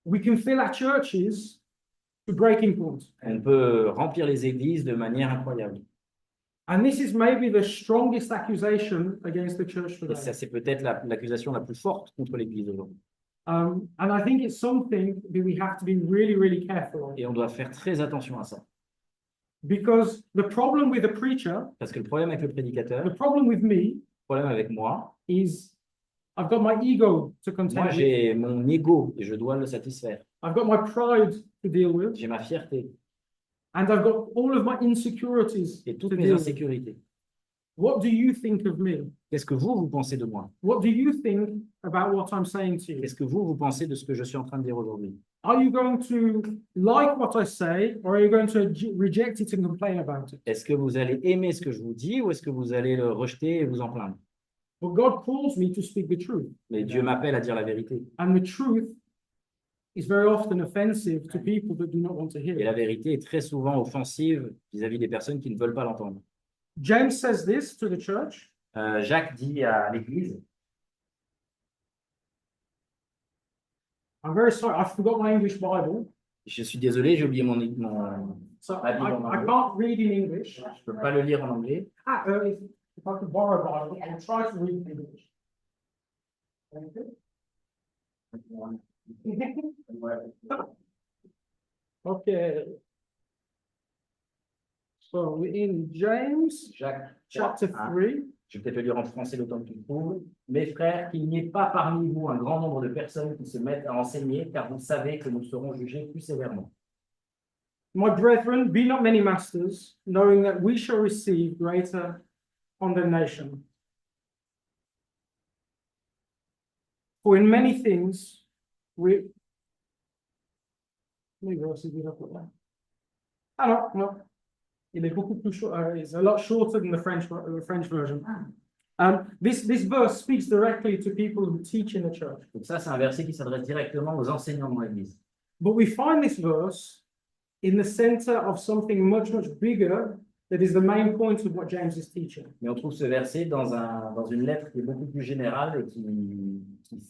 we can fill our churches to breaking point. on peut remplir les églises de manière incroyable. And this is maybe the strongest accusation against the church Et today. ça, c'est peut-être l'accusation la plus forte contre l'Église aujourd'hui. And I think it's something that we have to be really, really careful of. Et on doit faire très attention à ça. Because the problem with the preacher, Parce que le problème avec le prédicateur, le the problem with me, problème avec moi, is I've got my ego to moi contend with. j'ai mon ego et je dois le satisfaire. I've got my pride to deal with. J'ai ma fierté And I've got all of my insecurities et toutes to mes deal with. insécurités. What do you think of me? Qu'est-ce que vous pensez de moi? What do you think about what I'm saying to you? Qu'est-ce que vous pensez de ce que je suis en train de dire aujourd'hui? Are you going to like what I say, or are you going to reject it and complain about it? Est-ce que vous allez aimer ce que je vous dis ou est-ce que vous allez le rejeter et vous en plaindre? But God calls me to speak the truth. Mais Dieu m'appelle à dire la vérité. And the truth is very often offensive to people that do not want to hear Et la it. vérité est très souvent offensive vis-à-vis des personnes qui ne veulent pas l'entendre. James says this to the church. Jacques dit à l'Église, I'm very sorry, I forgot my English Bible, je suis désolé, j'ai oublié so Ma Bible en I anglais. can't read in English. Je peux pas le lire en anglais. If I could borrow a Bible, I'll try to read in English. Thank you. Okay. So we're in James Jacques, chapter 3. je vais peut-être le lire en français le temps que tu le trouves. Mes frères, qu'il n'y ait pas parmi vous un grand nombre de personnes qui se mettent à enseigner, car vous savez que nous serons jugés plus sévèrement. My brethren, be not many masters, knowing that we shall receive greater condemnation. For in many things we. Maybe verses did I put that? Ah no. Il est beaucoup plus short. It's a lot shorter than the French version. This verse speaks directly to people who teach in the church. Donc ça, c'est un verset qui s'adresse directement aux enseignants dans l'Église. But we find this verse in the center of something much bigger that is the main point of what James is teaching. Mais on trouve ce verset dans une lettre qui est beaucoup plus générale et qui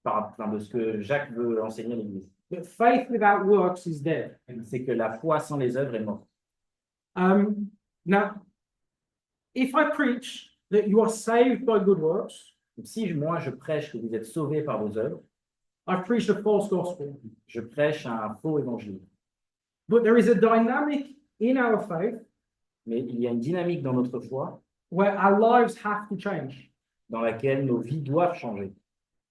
parle de ce que Jacques veut enseigner à l'Église. That faith without works is dead. C'est que la foi sans les œuvres est morte. Now, if I preach that you are saved by good works, Donc, si moi je prêche que vous êtes sauvés par vos œuvres, I've preached a false gospel. je prêche un faux évangile. But there is a dynamic in our faith Mais il y a une dynamique dans notre foi where our lives have to change, dans laquelle nos vies doivent changer,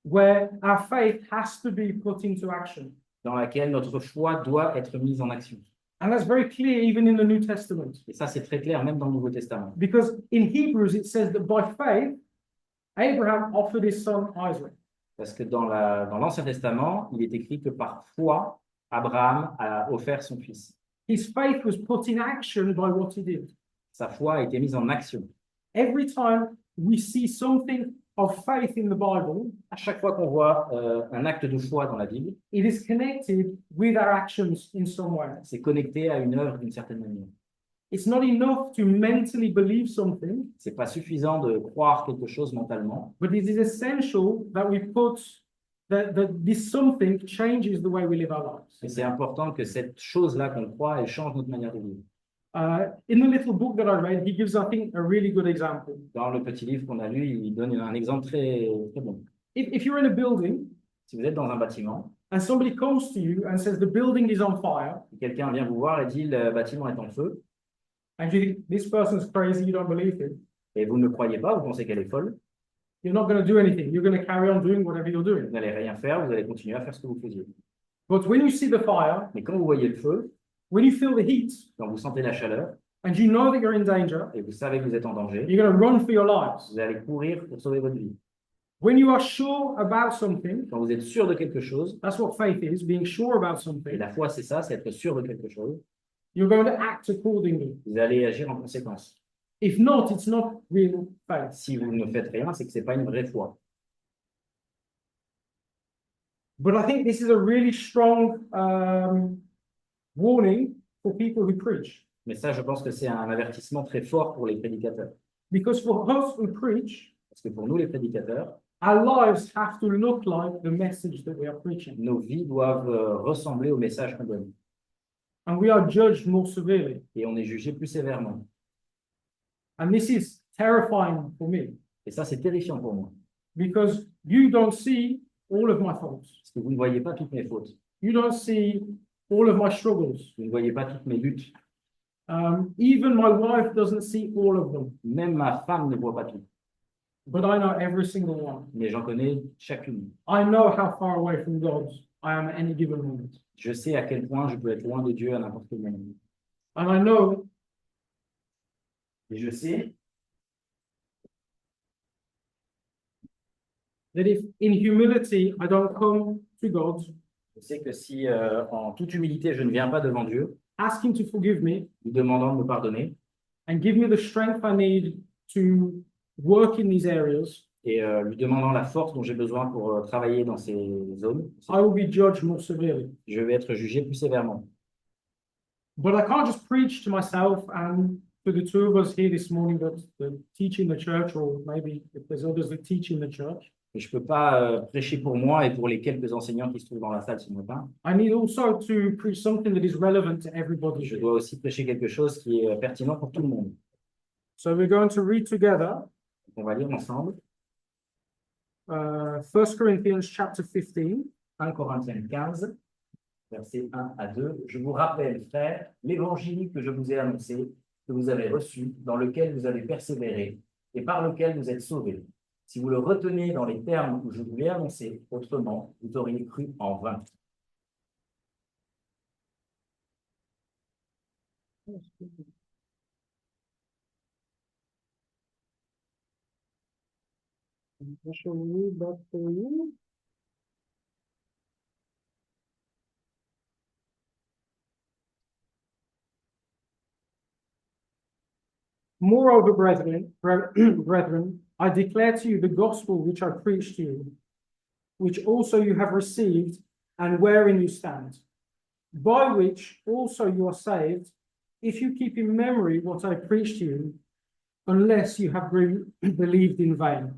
where our faith has to be put into action. dans laquelle notre foi doit être mise en action. And that's very clear even in the New Testament. Et ça, c'est très clair même dans le Nouveau Testament. Because in Hebrews, it says that by faith, Abraham offered his son Isaac. Parce que dans l'Ancien Testament, il est écrit que par foi, Abraham a offert son fils. His faith was put in action by what he did. Sa foi a été mise en action. Every time we see something of faith in the Bible, À chaque fois qu'on voit un acte de foi dans la Bible, it is connected with our actions in some way. c'est connecté à une œuvre d'une certaine manière. It's not enough to mentally believe something, C'est pas suffisant de croire quelque chose mentalement, but it is essential that we put that this something changes the way we live our lives. mais c'est important que cette chose-là qu'on croit, elle change notre manière de vivre. In the little book that I read, he gives, I think, a really good example. Dans le petit livre qu'on a lu, il donne un exemple très, très bon. If you're in a building Si vous êtes dans un bâtiment, and somebody comes to you and says the building is on fire, et quelqu'un vient vous voir et dit le bâtiment est en feu, and you think this person's crazy, you don't believe it, et vous ne croyez pas, vous pensez qu'elle est folle, you're not going to do anything. You're going to carry on doing whatever you're doing. vous n'allez rien faire, vous allez continuer à faire ce que vous faisiez. But when you see the fire, Mais quand vous voyez le feu, when you feel the heat, quand vous sentez la chaleur, and you know that you're in danger, et vous savez que vous êtes en danger, you're going to run for your lives. vous allez courir pour sauver votre vie. When you are sure about something, Quand vous êtes sûr de quelque chose, that's what faith is, being sure about et something. la foi c'est ça, c'est être sûr de quelque chose, You're going to act accordingly. Vous allez agir en conséquence. If not, it's not real faith. Si vous ne faites rien, c'est que c'est pas une vraie foi. But I think this is a really strong warning for people who preach. Mais ça, je pense que c'est un avertissement très fort pour les prédicateurs. Because for us who preach, Parce que pour nous, les prédicateurs, our lives have to look like the message that we are preaching. nos vies doivent ressembler au message qu'on donne. And we are judged more severely. Et on est jugé plus sévèrement. And this is terrifying for me Et ça, c'est terrifiant pour moi. because you don't see all of my faults. Parce que vous ne voyez pas toutes mes fautes. You don't see all of my struggles. Vous ne voyez pas toutes mes luttes. Even my wife doesn't see all of them, Même ma femme ne voit pas tout. but I know every single one. Mais j'en connais chacune. I know how far away from God I am at any given moment. Je sais à quel point je peux être loin de Dieu à n'importe quel moment. And I know Et je sais that if in humility I don't come to God, Je sais que si, en toute humilité, je ne viens pas devant Dieu, ask Him to forgive me lui demandant de me pardonner and give me the strength I need to work in these areas, et lui demandant la force dont j'ai besoin pour travailler dans ces zones, I will be judged more severely. je vais être jugé plus sévèrement. But I can't just preach to myself and to the two of us here this morning that teach in the church, or maybe if there's others that teach in the church. Et je ne peux pas prêcher pour moi et pour les quelques enseignants qui se trouvent dans la salle ce matin. I need also to preach something that is relevant to everybody. Je dois aussi prêcher quelque chose qui est pertinent pour tout le monde. So we're going to read together On va lire ensemble 1 Corinthians chapter 15. 1 Corinthiens 15, versets 1 à 2. Je vous rappelle, frères, l'évangile que je vous ai annoncé, que vous avez reçu, dans lequel vous avez persévéré et par lequel vous êtes sauvés. Si vous le retenez dans les termes où je vous l'ai annoncé, autrement, vous auriez cru en vain. I shall read that for you. Moreover, brethren, I declare to you the gospel which I preached to you, which also you have received, and wherein you stand, by which also you are saved, if you keep in memory what I preached to you, unless you have believed in vain.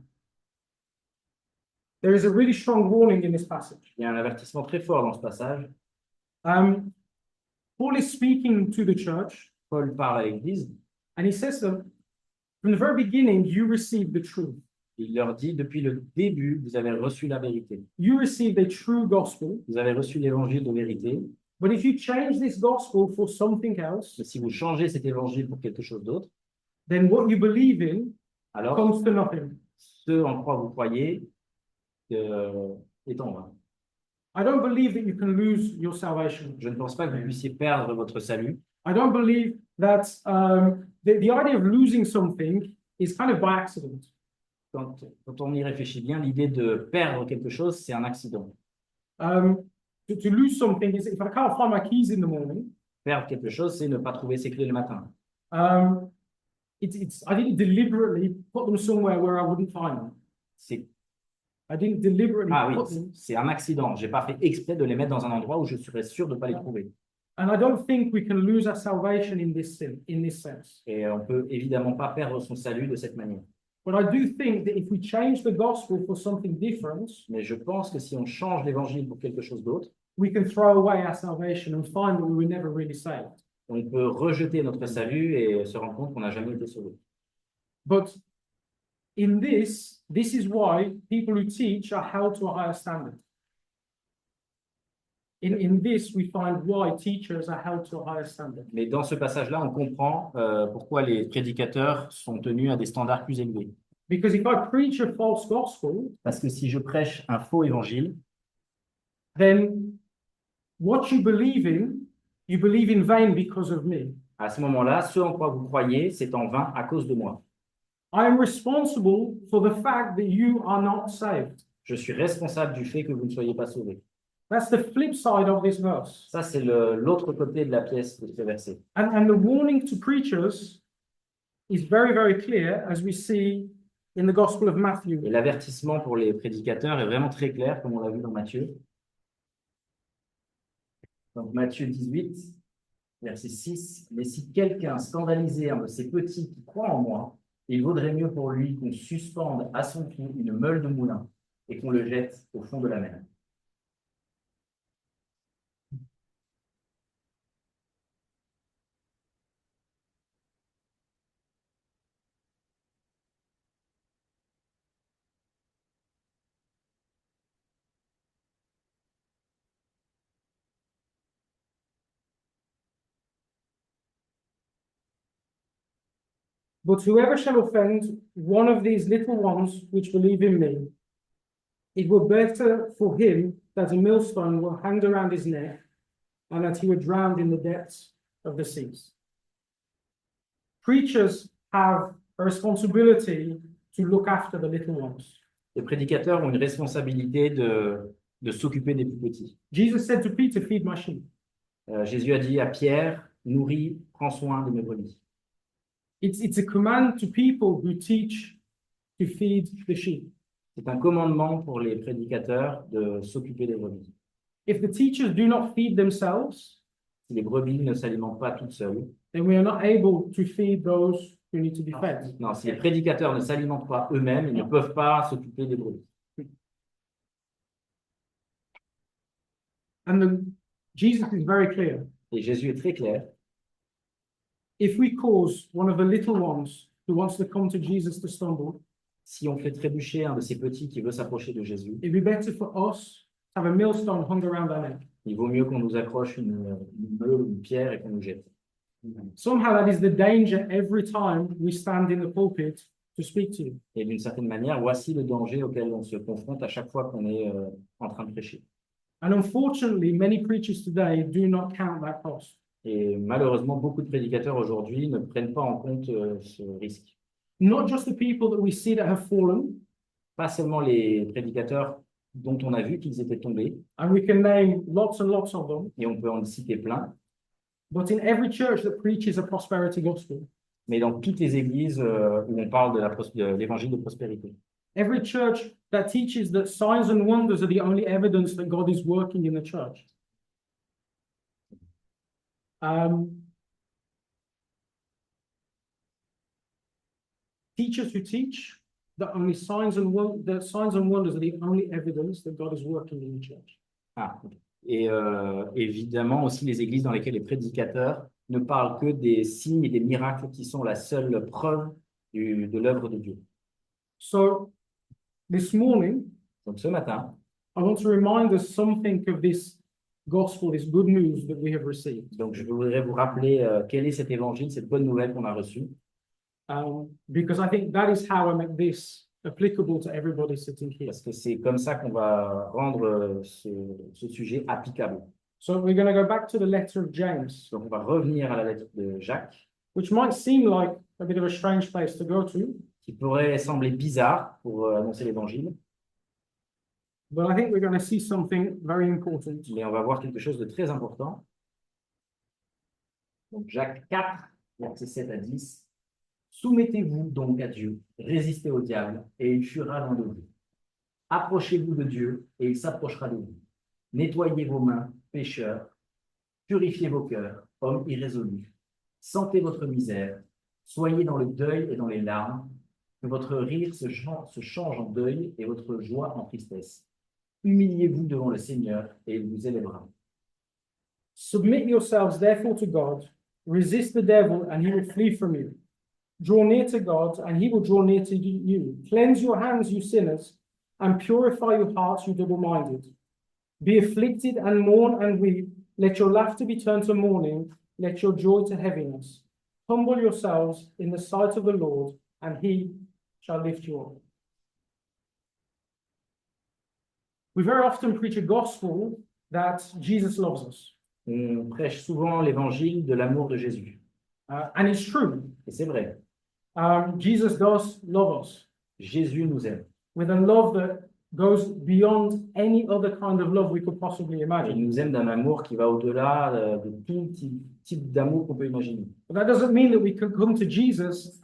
There is a really strong warning in this passage. Il y a un avertissement très fort dans ce passage. Paul is speaking to the church, Paul parle à l'Église. and he says to them, from the very beginning, you received the truth. Il leur dit, depuis le début, vous avez reçu la vérité. You received a true gospel. Vous avez reçu l'évangile de vérité. But if you change this gospel for something else, Mais si vous changez cet évangile pour quelque chose d'autre, then what you believe in alors comes to nothing. ce en quoi vous croyez est en vain. I don't believe that you can lose your salvation. Je ne pense pas que vous puissiez perdre votre salut. I don't believe that the idea of losing something is kind of by accident. Quand on y réfléchit bien, l'idée de perdre quelque chose, c'est un accident. To lose something is if I can't find my keys in the morning, Perdre quelque chose, c'est ne pas trouver ses clés le matin. I didn't deliberately put them somewhere where I wouldn't find them. C'est I didn't deliberately Ah oui, put them. c'est un accident. J'ai pas fait exprès de les mettre dans un endroit où je serais sûr de ne pas les trouver. And I don't think we can lose our salvation in this sense. Et on peut évidemment pas perdre son salut de cette manière. But I do think that if we change the gospel for something different, Mais je pense que si on change l'évangile pour quelque chose d'autre, we can throw away our salvation and find that we were never really saved. on peut rejeter notre salut et se rendre compte qu'on n'a jamais été sauvé. But in this is why people who teach are held to a higher standard. In this, we find why teachers are held to a higher standard. Mais dans ce passage-là, on comprend pourquoi les prédicateurs sont tenus à des standards plus élevés. Because if I preach a false gospel, Parce que si je prêche un faux évangile, then what you believe in vain because of me. à ce moment-là, ce en quoi vous croyez, c'est en vain à cause de moi. I am responsible for the fact that you are not saved. Je suis responsable du fait que vous ne soyez pas sauvés. That's the flip side of this verse. Ça, c'est l'autre côté de la pièce de ce verset. And the warning to preachers is very, very clear, as we see in the Gospel of Matthew. Et l'avertissement pour les prédicateurs est vraiment très clair, comme on l'a vu dans Matthieu. Donc Matthieu 18, verset 6. Mais si quelqu'un scandalisait un de ces petits qui croient en moi, il vaudrait mieux pour lui qu'on suspende à son pied une meule de moulin et qu'on le jette au fond de la mer. But whoever shall offend one of these little ones which believe in me, it were better for him that a millstone were hanged around his neck and that he were drowned in the depths of the seas. Preachers have a responsibility to look after the little ones. Les prédicateurs ont une responsabilité de s'occuper des plus petits. Jesus said to Peter, feed my sheep. Jésus a dit à Pierre, nourris, prends soin de mes brebis. It's a command to people who teach to feed the sheep. C'est un commandement pour les prédicateurs de s'occuper des brebis. If the teachers do not feed themselves, Si les brebis ne s'alimentent pas toutes seules, then we are not able to feed those who need to be fed. non, si les prédicateurs ne s'alimentent pas eux-mêmes, ils ne peuvent pas s'occuper des brebis. And Jesus is very clear. Et Jésus est très clair. If we cause one of the little ones who wants to come to Jesus to stumble, Si on fait trébucher un de ces petits qui veut s'approcher de Jésus, it'd be better for us to have a millstone hung around our neck. il vaut mieux qu'on nous accroche une meule ou une pierre et qu'on nous jette. Somehow that is the danger every time we stand in the pulpit to speak to you. Et d'une certaine manière, voici le danger auquel on se confronte à chaque fois qu'on est en train de prêcher. And unfortunately, many preachers today do not count that cost. Et malheureusement, beaucoup de prédicateurs aujourd'hui ne prennent pas en compte ce risque. Not just the people that we see that have fallen, Pas seulement les prédicateurs dont on a vu qu'ils étaient tombés, and we can name lots and lots of them, et on peut en citer plein, but in every church that preaches a prosperity gospel, mais dans toutes les églises où on parle de l'évangile de prospérité. every church that teaches that signs and wonders are the only evidence that God is working in the church. Teachers who teach that only signs and wonders are the only evidence that God is working in the church. Ah, et évidemment aussi les églises dans lesquelles les prédicateurs ne parlent que des signes et des miracles qui sont la seule preuve de l'œuvre de Dieu. So this morning, Donc ce matin, I want to remind us something of this gospel, this good news that we have received. donc je voudrais vous rappeler quel est cet évangile, cette bonne nouvelle qu'on a reçue, Because I think that is how I make this applicable to everybody sitting here. parce que c'est comme ça qu'on va rendre ce sujet applicable. So we're going to go back to the letter of James, Donc on va revenir à la lettre de Jacques, which might seem like a bit of a strange place to go to, qui pourrait sembler bizarre pour annoncer l'évangile, but I think we're going to see something very important. mais on va voir quelque chose de très important. Donc Jacques 4, versets 7 à 10. Soumettez-vous donc à Dieu, résistez au diable, et il fuira loin de vous. Approchez-vous de Dieu, et il s'approchera de vous. Nettoyez vos mains, pécheurs, purifiez vos cœurs, hommes irrésolus. Sentez votre misère, soyez dans le deuil et dans les larmes, que votre rire se change en deuil et votre joie en tristesse. Humiliez-vous devant le Seigneur, et il vous élèvera. Submit yourselves therefore to God, resist the devil, and he will flee from you. Draw near to God, and he will draw near to you. Cleanse your hands, you sinners, and purify your hearts, you double-minded. Be afflicted and mourn and weep. Let your laughter be turned to mourning. Let your joy to heaviness. Humble yourselves in the sight of the Lord, and he shall lift you up. We very often preach a gospel that Jesus loves us. On prêche souvent l'évangile de l'amour de Jésus. And it's true. Et c'est vrai, Jesus does love us Jésus nous aime with a love that goes beyond any other kind of love we could possibly Il imagine. nous aime d'un amour qui va au-delà de tout type d'amour qu'on peut imaginer. But that doesn't mean that we can come to Jesus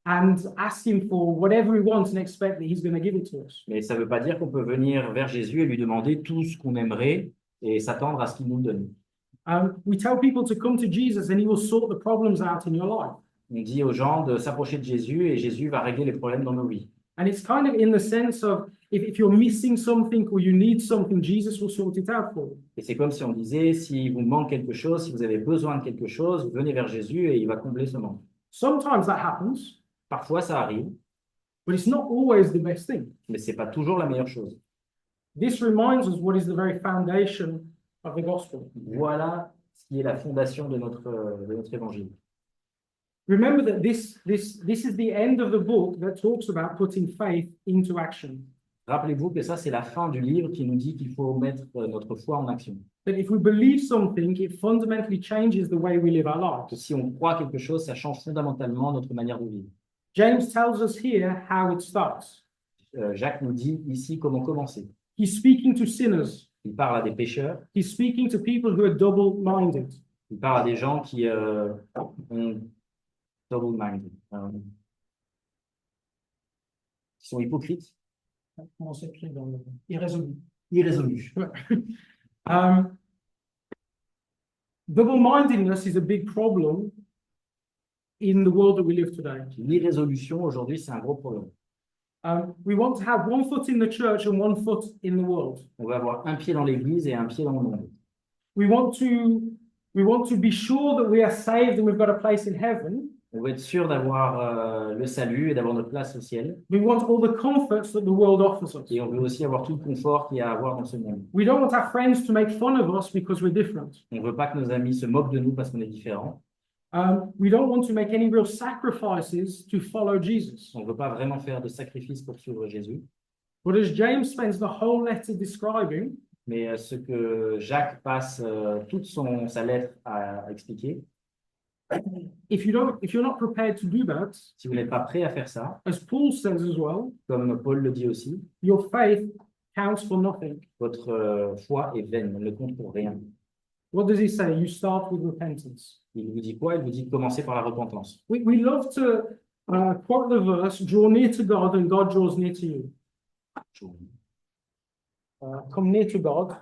and ask him for whatever we want and expect that he's going to give it to us. Mais ça ne veut pas dire qu'on peut venir vers Jésus et lui demander tout ce qu'on aimerait et s'attendre à ce qu'il nous donne. We tell people to come to Jesus and he will sort the problems out in your life. On dit aux gens de s'approcher de Jésus et Jésus va régler les problèmes dans nos vies. And it's kind of in the sense of if you're missing something or you need something, Jesus will sort it out for you. Et c'est comme si on disait, si vous manque quelque chose, si vous avez besoin de quelque chose, venez vers Jésus et il va combler ce manque. Sometimes that happens, Parfois, ça arrive, but it's not always the best thing. mais c'est pas toujours la meilleure chose. This reminds us what is the very foundation of the gospel. Voilà ce qui est la fondation de notre évangile. Remember that this is the end of the book that talks about putting faith into action. Rappelez-vous que ça, c'est la fin du livre qui nous dit qu'il faut mettre notre foi en action. That if we believe something, it fundamentally changes the way we live our Que lives. si on croit quelque chose, ça change fondamentalement notre manière de vivre. James tells us here how it starts. Jacques nous dit ici comment commencer. He's speaking to sinners. Il parle à des pécheurs, He's speaking to people who are double-minded. il parle à des gens qui ont double mind, qui sont hypocrites, Comment c'est écrit dans le... Irrésolu. irrésolus. Double-mindedness is a big problem in the world that we live today. L'irrésolution aujourd'hui, c'est un gros problème. We want to have one foot in the church and one foot in the world. On va avoir un pied dans l'église et un pied dans le monde. We want to be sure that we are saved and we've got a place in heaven. On veut être sûr d'avoir le salut et d'avoir notre place au ciel. We want all the comforts that the world offers us. Et on veut aussi avoir tout le confort qu'il y a à avoir dans ce monde. We don't want our friends to make fun of us because we're different. On ne veut pas que nos amis se moquent de nous parce qu'on est différents. We don't want to make any real sacrifices to follow Jesus. On ne veut pas vraiment faire de sacrifices pour suivre Jésus. But as James spends the whole letter describing, Mais ce que Jacques passe toute sa lettre à expliquer, if you're not prepared to do that, si vous n'êtes pas prêt à faire ça, as Paul says as well, comme Paul le dit aussi, your faith counts for nothing. votre foi est vaine, elle ne compte pour rien. What does he say? You start with repentance. Il vous dit quoi? Il vous dit de commencer par la repentance. We love to quote the verse, draw near to God and God draws near to you. Come near to God.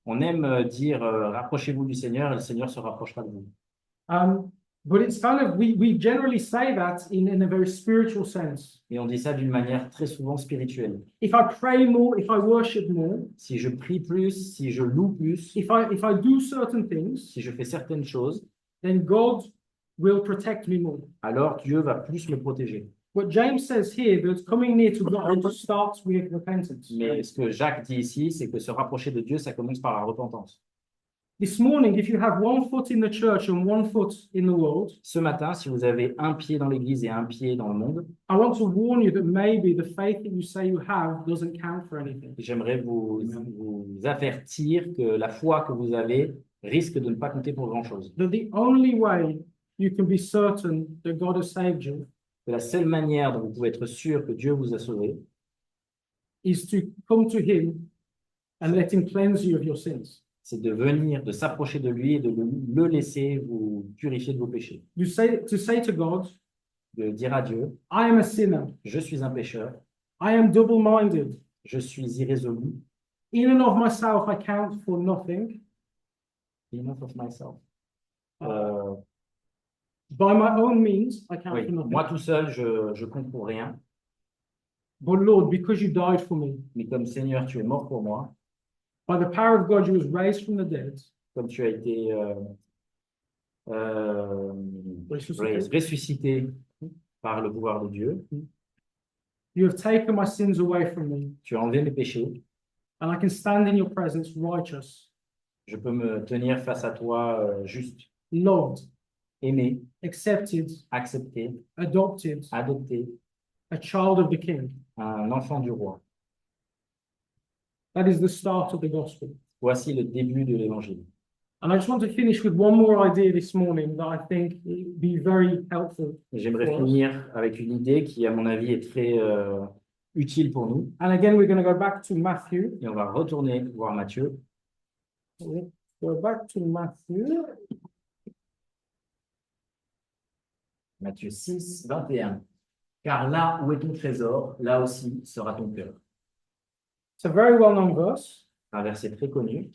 On aime dire rapprochez-vous du Seigneur et le Seigneur se rapprochera de vous. But it's kind of, we generally say that in a very spiritual sense. Et on dit ça d'une manière très souvent spirituelle. If I pray more, if I worship more, Si je prie plus, si je loue plus, if I do certain things, si je fais certaines choses, then God will protect me more. alors Dieu va plus me protéger. What James says here, that coming near to God starts with repentance. Mais ce que Jacques dit ici, c'est que se rapprocher de Dieu, ça commence par la repentance. This morning, if you have one foot in the church and one foot in the world, Ce matin, si vous avez un pied dans l'église et un pied dans le monde, I want to warn you that maybe the faith that you say you have doesn't count for anything. j'aimerais vous avertir que la foi que vous avez risque de ne pas compter pour grand-chose. That the only way you can be certain that God has saved you Que la seule manière dont vous pouvez être sûr que Dieu vous a sauvé, is to come to Him and let Him cleanse you of your sins. c'est de venir, de s'approcher de lui et de le laisser vous purifier de vos péchés. To say to God, De dire à Dieu, I am a sinner. je suis un pécheur, I am double-minded. je suis irrésolu, In and of myself, I count for nothing. enough of myself. By my own means, I count Oui, for nothing. moi tout seul, je compte pour rien, But Lord, because you died for me, mais comme Seigneur, tu es mort pour moi, by the power of God, you was raised from the dead. comme tu as été Ressuscité. ressuscité par le pouvoir de Dieu, You have taken my sins away from me, tu as enlevé mes péchés, and I can stand in your presence righteous, je peux me tenir face à toi juste, loved, aimé, accepted, accepté, adopted, adopté, a child of the King. un enfant du roi. That is the start of the gospel. Voici le début de l'évangile. And I just want to finish with one more idea this morning that I think would be very helpful. J'aimerais Yes. finir avec une idée qui, à mon avis, est très utile pour nous. And again, we're going to go back to Matthew. Et on va retourner voir Matthieu. Let's go back to Matthew. Matthieu 6, 21. Car là où est ton trésor, là aussi sera ton cœur. It's a very well-known verse. Un verset très connu.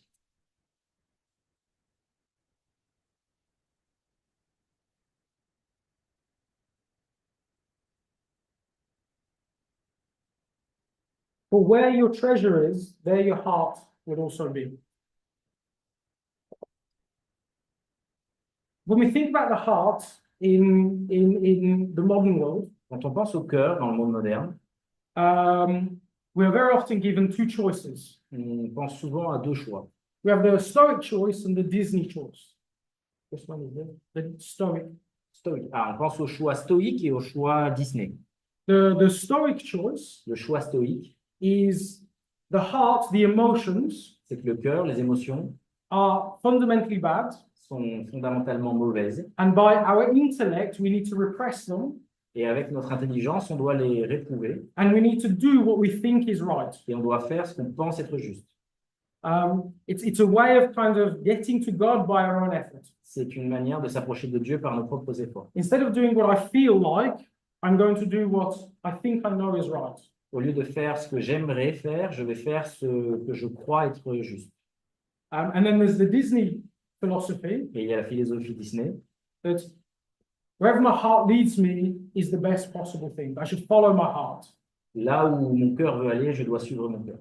For where your treasure is, there your heart would also be. When we think about the heart in the modern world, Quand on pense au cœur dans le monde moderne, we are very often given two choices. on pense souvent à deux choix. We have the Stoic choice and the Disney choice. Which one is it? The Stoic. Stoïque. Ah, on pense au choix stoïque et au choix Disney. The Stoic choice Le choix stoïque, is the heart, the emotions c'est que le cœur, les émotions, are fundamentally bad, sont fondamentalement mauvaises. and by our intellect, we need to repress them, Et avec notre intelligence, on doit les réprouver. and we need to do what we think is right. Et on doit faire ce qu'on pense être juste. It's a way of kind of getting to God by our own effort. C'est une manière de s'approcher de Dieu par nos propres efforts. Instead of doing what I feel like, I'm going to do what I think I know is right. Au lieu de faire ce que j'aimerais faire, je vais faire ce que je crois être juste. And then there's the Disney philosophy Et il y a la philosophie Disney, that wherever my heart leads me is the best possible thing. I should follow my heart. là où mon cœur veut aller, je dois suivre mon cœur.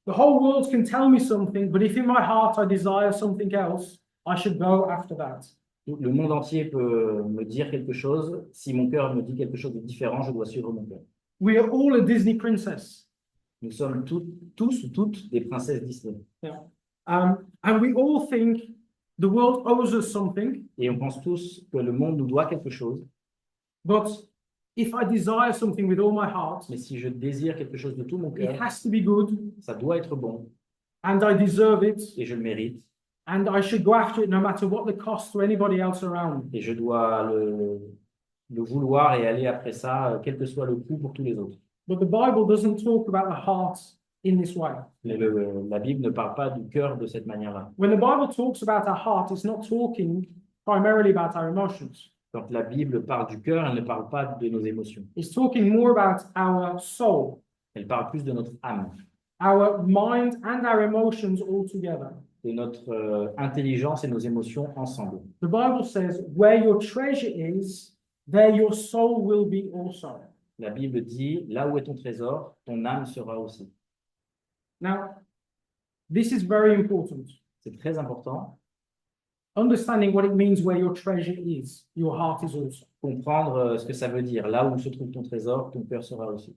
The whole world can tell me something, but if in my heart I desire something else, I should go after that. Le monde entier peut me dire quelque chose. Si mon cœur me dit quelque chose de différent, je dois suivre mon cœur. We are all a Disney princess. Nous sommes tous ou toutes des princesses Disney. And we all think the world owes us something, Et on pense tous que le monde nous doit quelque chose. but if I desire something with all my heart, Mais si je désire quelque chose de tout mon it cœur, has to be good, ça doit être bon and I deserve it, et je le mérite. and I should go after it no matter what the cost to anybody else around me. Et je dois le vouloir et aller après ça, quel que soit le coût pour tous les autres. But the Bible doesn't talk about the heart in this way. Mais la Bible ne parle pas du cœur de cette manière-là. When the Bible talks about our heart, it's not talking primarily about our emotions. Quand la Bible parle du cœur, elle ne parle pas de nos émotions. It's talking more about our soul, Elle parle plus de notre âme, our mind and our emotions all together. de notre intelligence et nos émotions ensemble. The Bible says, where your treasure is, there your soul will be also. La Bible dit, là où est ton trésor, ton âme sera aussi. Now, this is very important. C'est très important. Understanding what it means where your treasure is, your heart is also. Comprendre ce que ça veut dire. Là où se trouve ton trésor, ton cœur sera aussi.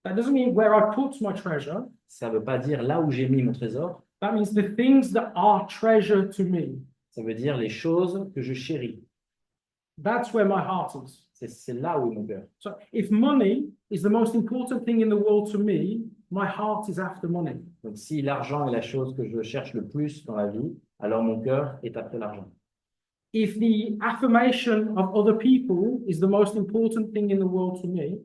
That doesn't mean where I put my treasure. Ça ne veut pas dire là où j'ai mis mon trésor. That means the things that are treasure to me. Ça veut dire les choses que je chéris. That's where my heart is. C'est là où est mon cœur. So if money is the most important thing in the world to me, my heart is after money. Donc si l'argent est la chose que je cherche le plus dans la vie, alors mon cœur est après l'argent. If the affirmation of other people is the most important thing in the world to me,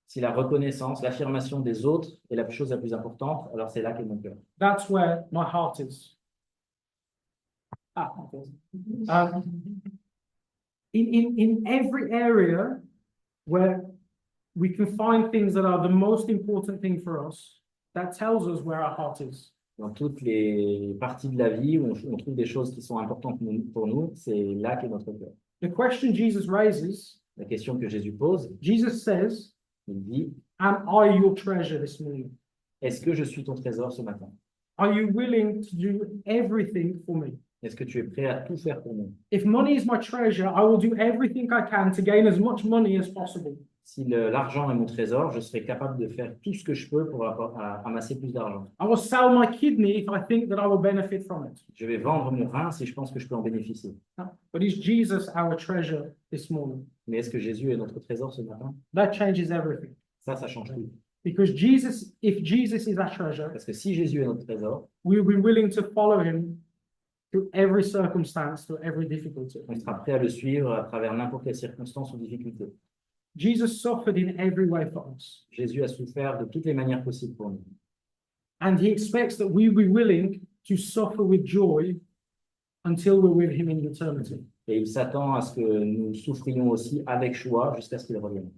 Si la reconnaissance, l'affirmation des autres est la chose la plus importante, alors c'est là qu'est mon cœur. that's where my heart is. Okay. In every area where we can find things that are the most important thing for us, that tells us where our heart is. Dans toutes les parties de la vie où on trouve des choses qui sont importantes pour nous, c'est là qu'est notre cœur. The question Jesus raises, La question que Jésus pose, Jesus says, il dit, am I your treasure this morning? est-ce que je suis ton trésor ce matin? Are you willing to do everything for me? Est-ce que tu es prêt à tout faire pour moi? If money is my treasure, I will do everything I can to gain as much money as possible. Si l'argent est mon trésor, je serai capable de faire tout ce que je peux pour amasser plus d'argent. I will sell my kidney if I think that I will benefit from it. Je vais vendre mon rein si je pense que je peux en bénéficier. But is Jesus our treasure this morning? Mais est-ce que Jésus est notre trésor ce matin? That changes everything. Ça change tout. Because if Jesus is our treasure, Parce que si Jésus est notre trésor, we'll be willing to follow him through every circumstance, through every difficulty. on sera prêt à le suivre à travers n'importe quelle circonstance ou difficulté. Jesus suffered in every way for us. Jésus a souffert de toutes les manières possibles pour nous. And he expects that we be willing to suffer with joy until we're with him in eternity. Et il s'attend à ce que nous souffrions aussi avec joie jusqu'à ce qu'il revienne.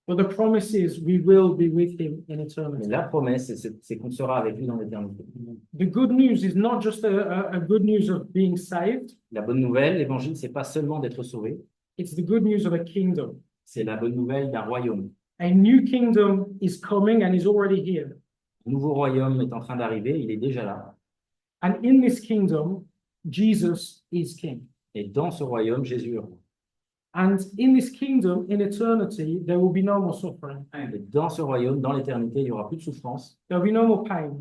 But the promise is we will be with him in Mais eternity. la promesse, c'est qu'on sera avec lui dans l'éternité. The good news is not just a good news of being saved, La bonne nouvelle, l'évangile, c'est pas seulement d'être sauvé, it's the good news of a kingdom. c'est la bonne nouvelle d'un royaume. A new kingdom is coming and is already here. Un nouveau royaume est en train d'arriver, il est déjà là. And in this kingdom, Jesus is king. Et dans ce royaume, Jésus est roi. And in this kingdom, in eternity, there will be no more suffering. Et dans ce royaume, dans l'éternité, il n'y aura plus de souffrance, There'll be no more pain.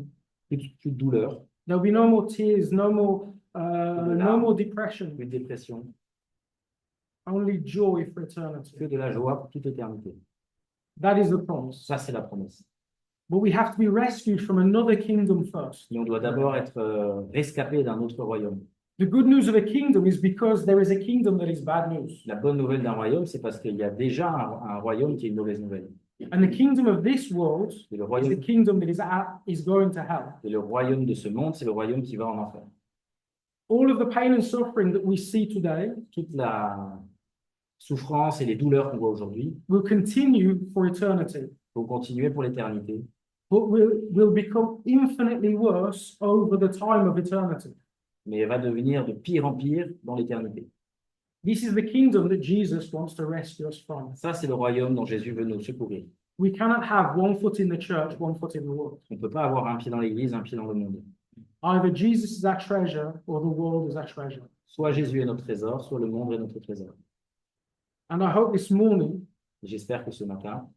plus de douleur, There'll be no more tears, no more depression, plus de dépression, only joy for eternity. que de la joie pour toute éternité. That is the promise. Ça, c'est la promesse. But we have to be rescued from another kingdom first. Et on doit d'abord être rescapé d'un autre royaume. The good news of a kingdom is because there is a kingdom that is bad news. La bonne nouvelle d'un royaume, c'est parce qu'il y a déjà un royaume qui est une mauvaise nouvelle. And the kingdom of this world Et le is the royaume, kingdom that is going to hell. et le royaume de ce monde, c'est le royaume qui va en enfer. All of the pain and suffering that we see today Toute la souffrance et les douleurs qu'on voit aujourd'hui will continue for eternity, vont continuer pour l'éternité, but will become infinitely worse over the time of eternity. mais va devenir de pire en pire dans l'éternité. This is the kingdom that Jesus wants to rescue us from. Ça, c'est le royaume dont Jésus veut nous secourir. We cannot have one foot in the church, one foot in the world. On ne peut pas avoir un pied dans l'église, un pied dans le monde. Either Jesus is our treasure or the world is our treasure. Soit Jésus est notre trésor, soit le monde est notre trésor. And I hope this morning J'espère que ce matin,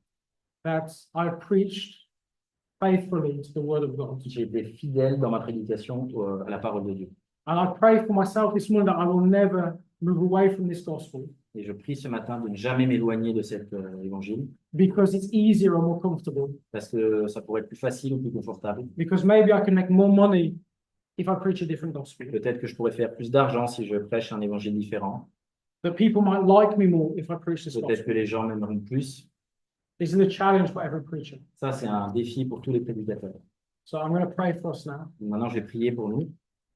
that I preached faithfully to the word of God. j'ai été fidèle dans ma prédication à la parole de Dieu. And I pray for myself this morning that I will never move away from this gospel Et je prie ce matin de ne jamais m'éloigner de cet évangile, because it's easier or more comfortable. parce que ça pourrait être plus facile ou plus confortable. Because maybe I can make more money if I preach a different gospel. Peut-être que je pourrais faire plus d'argent si je prêche un évangile différent. That people might like me more if I preach this Peut-être gospel. que les gens m'aimeront plus. This is a challenge for every preacher. Ça, c'est un défi pour tous les prédicateurs. So I'm going to pray for us now, Maintenant, je vais prier pour nous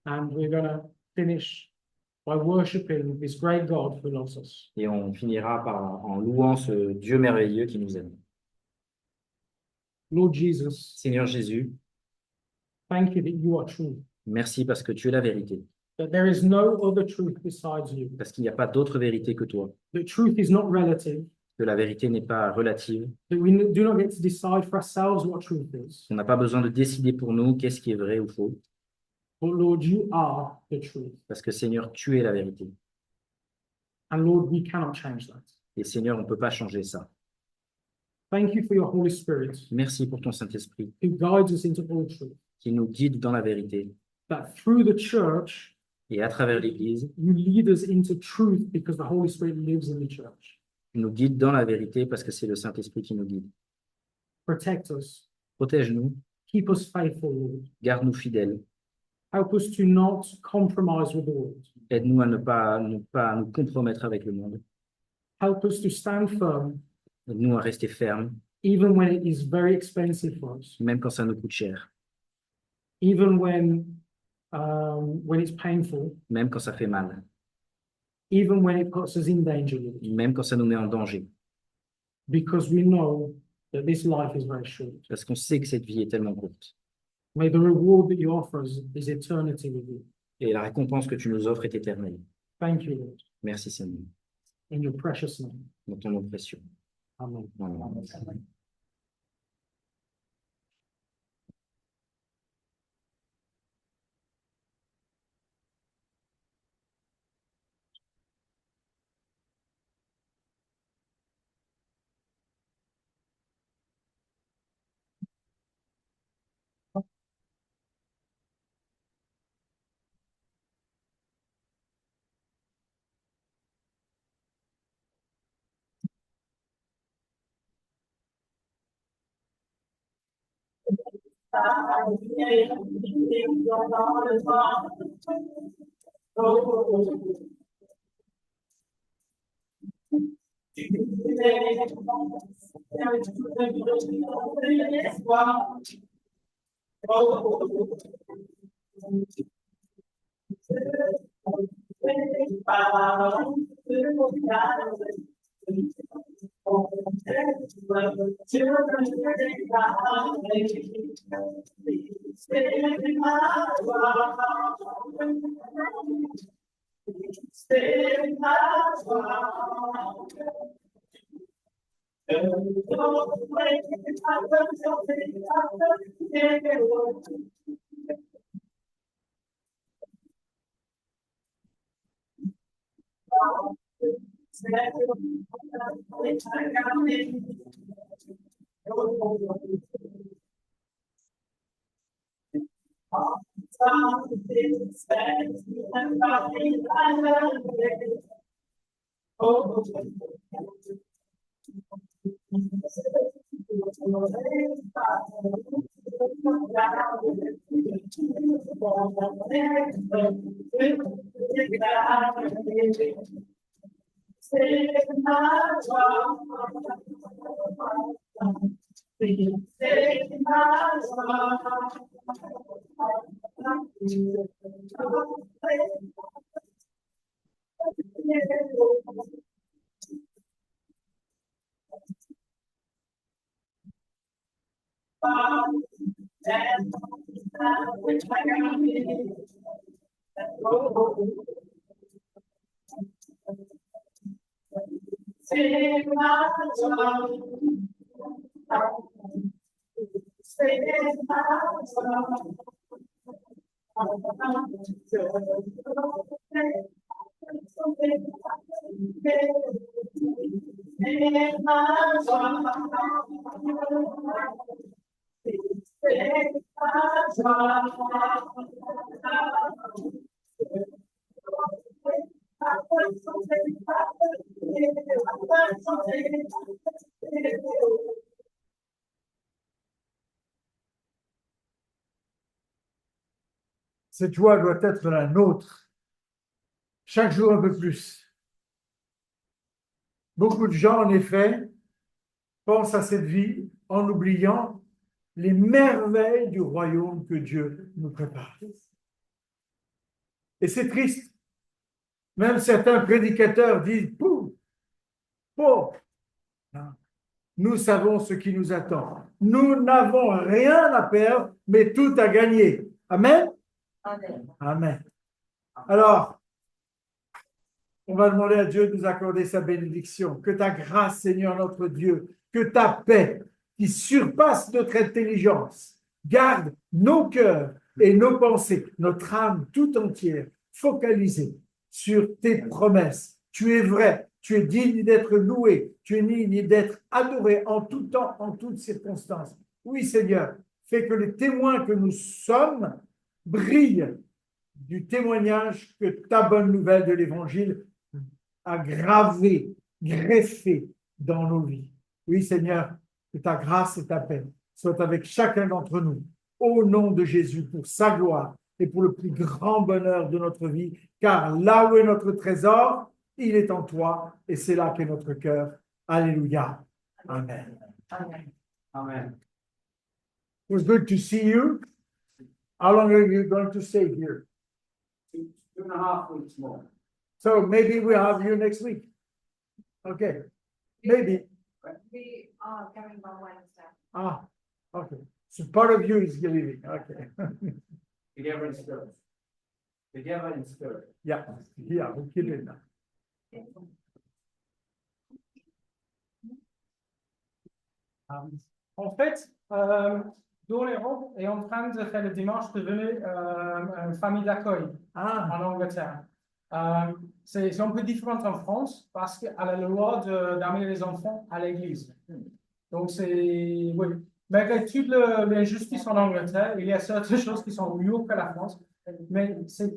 and we're going to finish by worshiping this great God who loves us. et on finira en louant ce Dieu merveilleux qui nous aime. Lord Jesus, Seigneur Jésus, thank you that you are true, merci parce que tu es la vérité, that there is no other truth besides you, parce qu'il n'y a pas d'autre vérité que toi, that truth is not relative, que la vérité n'est pas relative, that we do not get to decide for ourselves what truth is. on n'a pas besoin de décider pour nous qu'est-ce qui est vrai ou faux, But Lord, you are the truth. parce que Seigneur, tu es la vérité. And Lord, we cannot change that. Et Seigneur, on ne peut pas changer ça. Thank you for your Holy Spirit Merci pour ton Saint-Esprit who guides us into all truth. qui nous guide dans la vérité. That through the church, Et à travers l'Église, you lead us into truth because the Holy Spirit lives in the church. tu nous guides dans la vérité parce que c'est le Saint-Esprit qui nous guide. Protect us. Protège-nous, Keep us faithful, Lord. garde-nous fidèles, Help us to not compromise with the world. aide-nous à ne pas nous compromettre avec le monde, Help us to stand firm aide-nous à rester fermes, even when it is very expensive for us, même quand ça nous coûte cher, even when it's painful, même quand ça fait mal, even when it puts us in danger, Lord. même quand ça nous met en danger, Because we know that this life is very short. parce qu'on sait que cette vie est tellement courte. May the reward that you offer us is eternity with you. Et la récompense que tu nous offres est éternelle. Thank you, Lord. Merci Seigneur, In your precious name. dans ton nom précieux. Amen. Amen. Oh, Cette joie doit être la nôtre, chaque jour un peu plus. Beaucoup de gens, en effet, pensent à cette vie en oubliant les merveilles du royaume que Dieu nous prépare. Et c'est triste. Même certains prédicateurs disent « Pouh, pouh !» Nous savons ce qui nous attend. Nous n'avons rien à perdre, mais tout à gagner. Amen? Amen. Amen. Alors, on va demander à Dieu de nous accorder sa bénédiction. Que ta grâce, Seigneur notre Dieu, que ta paix, qui surpasse notre intelligence, garde nos cœurs et nos pensées, notre âme tout entière, focalisée sur tes promesses. Tu es vrai, tu es digne d'être loué, tu es digne d'être adoré en tout temps, en toutes circonstances. Oui, Seigneur, fais que les témoins que nous sommes brillent du témoignage que ta bonne nouvelle de l'Évangile a gravé, greffé dans nos vies. Oui, Seigneur, que ta grâce et ta paix soient avec chacun d'entre nous, au nom de Jésus, pour sa gloire et pour le plus grand bonheur de notre vie, car là où est notre trésor, il est en toi, et c'est là qu'est notre cœur. Alléluia. Amen. Amen. Amen. It was good to see you. How long are you going to stay here? 2.5 weeks more. So maybe we'll have you next week. Okay, maybe. We are coming on Wednesday. Ah, okay. So part of you is leaving. Okay. Together in spirit. Together in spirit. Yeah, yeah, we'll keep it now. En fait, Doléro est en train de faire le dimanche devenu une famille d'accueil Ah, en Angleterre. C'est un peu différent en France parce qu'elle a le droit d'amener les enfants à l'église. Donc, oui. Malgré toute l'injustice en Angleterre, il y a certaines choses qui sont mieux que la France. Mais c'est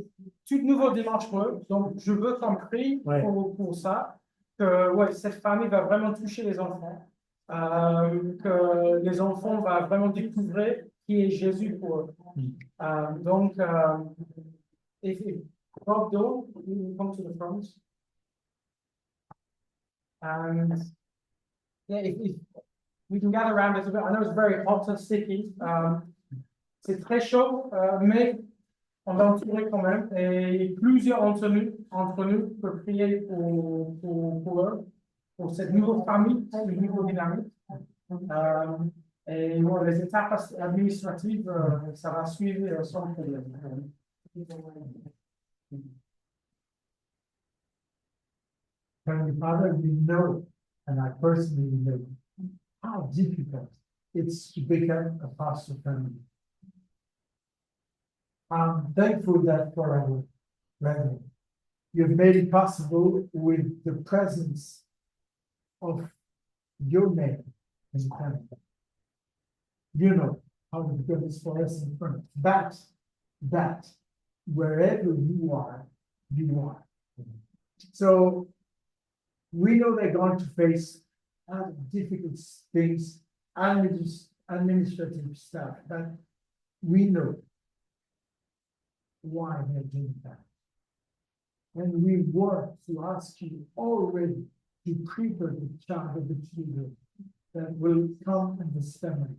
tout nouveau dimanche pour eux. Donc, je veux qu'on prie Ouais. pour ça, que ouais, cette famille va vraiment toucher les enfants. Que les enfants vont vraiment découvrir qui est Jésus pour eux. Donc, if Bob Dole, you come to the front. And Yeah, if we can gather around a little bit. I know it's very hot and sticky. C'est très chaud, mais on va en tirer quand même. Et plusieurs entre nous peuvent prier pour eux, pour cette nouvelle famille, cette nouvelle dynamique. Et bon, les étapes administratives, ça va suivre sans problème. Heavenly Father, we know, and I personally know, how difficult it's to become a pastor family. I'm thankful that for our brethren, you've made it possible with the presence of your name in front. You know how difficult it is for us in front. That wherever you are, you are. So we know they're going to face difficult things, administrative stuff, but we know why they're doing that. And we work to ask you already to prepare the child of the children that will come in this family.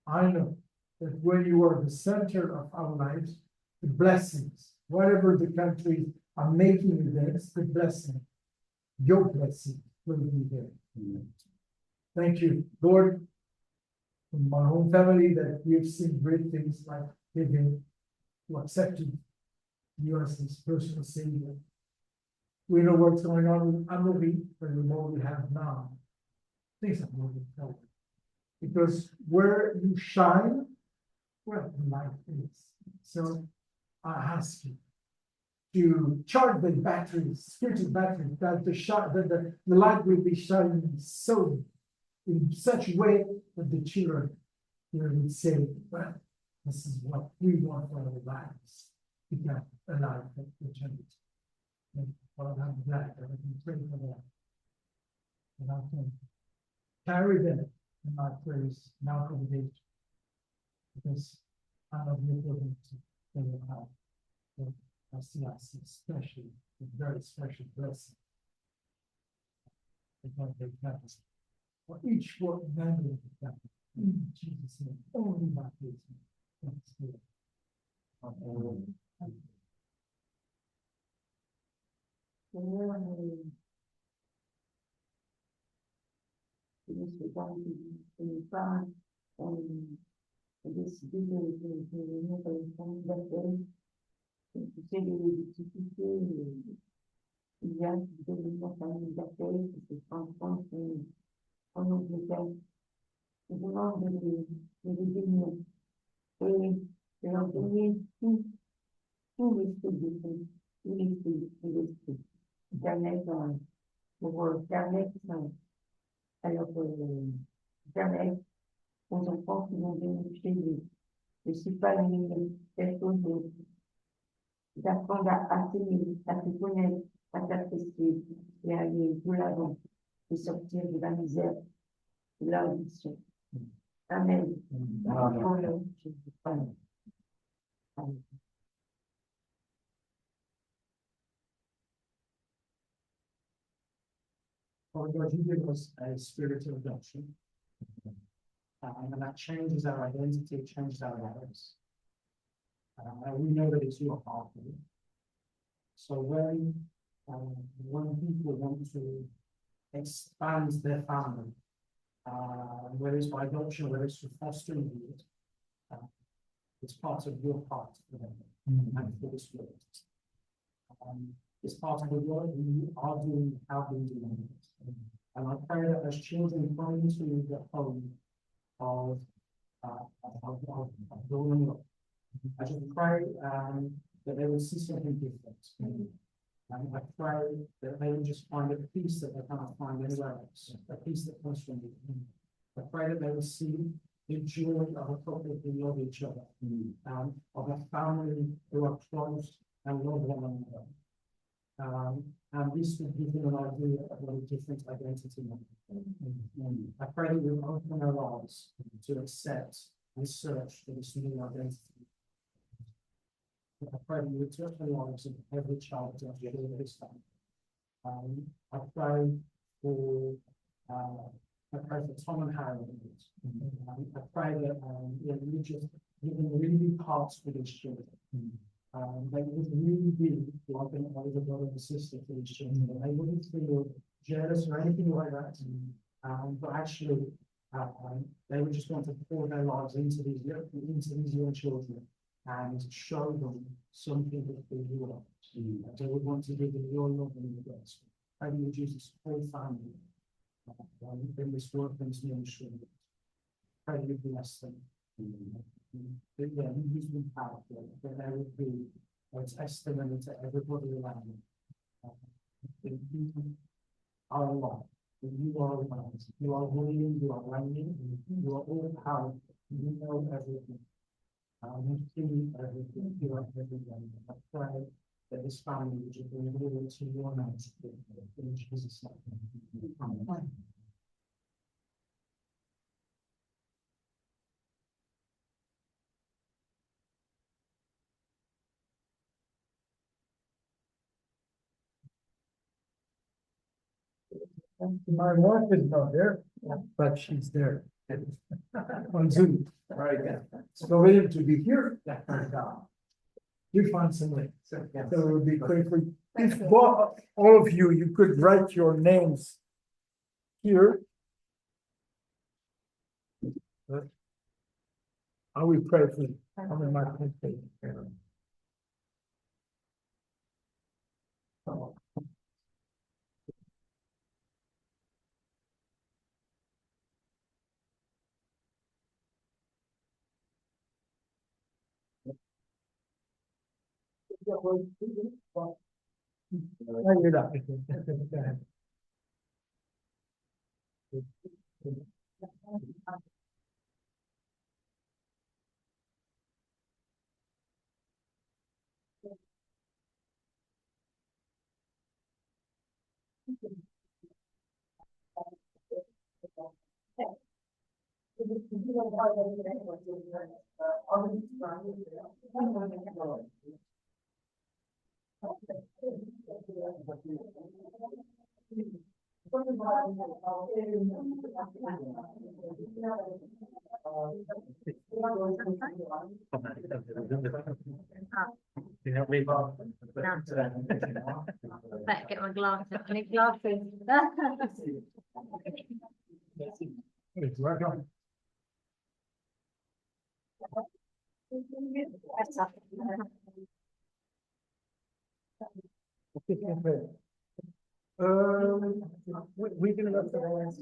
I know that when you are the center of our lives, the blessings, whatever the countries are making events, the blessing, your blessing will be there. Thank you, Lord, in my own family that we have seen great things like giving, who accepted you as his personal savior. We know what's going on with Amory, but the more we have now, things are moving forward. Because where you shine, where the light is. So I ask you to charge the batteries, spiritual batteries, that the light will be shining so in such a way that the children will say, well, this is what we want for our lives. We can alive for eternity. And Lord, I'm glad that I can pray for them. And I can carry them in my praise now for the day. Because I'm of your ability to out. So I see us especially a very special blessing. Because they have for each one member of the family. In Jesus' name, only by his name. Thanks be to God. Amen. Seigneur, nous souhaitons que les femmes ont décidé de venir dans les familles d'accueil. Tu sais, les difficultés, il y a qui deviennent en famille d'accueil, qui se transforment en Angleterre. Nous demandons de les bénir et de leur donner tout l'esprit de Dieu, tout l'esprit. Permettre pour permettre alors permettre aux enfants qui vont bénéficier de ce panier, quelque chose d'apprendre à s'aimer, à se connaître, à s'apprécier et à aller de l'avant et sortir de la misère, de l'ambition. Amen. Amen. Amen. Lord God, you give us a spirit of adoption. And that changes our identity, it changes our lives. And we know that it's your heart. So when people want to expand their family, whether it's by adoption, whether it's for fostering youth, it's part of your heart for them and for this world. It's part of the work we are doing, have been doing. And I pray that as children come into the home of growing up, I just pray that they will see something different. And I pray that they will just find a peace that they cannot find anywhere else, a peace that comes from you. I pray that they will see the joy of a couple who love each other, of a family who are close and love one another. And this will give them an idea of what a different identity means. I pray that we'll open our eyes to accept and search for this new identity. I pray that you will touch the lives of every child that you this time. I pray for I pray for Tom and Harold. I pray that you just give them really hearts for these children. They would really be like an older brother and sister for these children. They wouldn't feel jealous or anything like that. But actually, they would just want to pour their lives into these young children and show them something that they are. They would want to give them your love and your grace. Pray that Jesus' whole family in this work and this ministry. Pray that you bless them. That you use them powerfully, that there would be a testimony to everybody around them. That you are alive, that you are alive, you are willing, you are reigning, you are all powerful, you know everything. You see everything, you are everything. I pray that this family would be delivered to your name, in Jesus' name. Amen. My wife is not there, but she's there. On Zoom. Very good. So we need to be here. We find some way. So it would be great for, if all of you, you could write your names here. I will pray for you. I'm in my faith. Better get my glasses. I need glasses. We're gonna go to the last.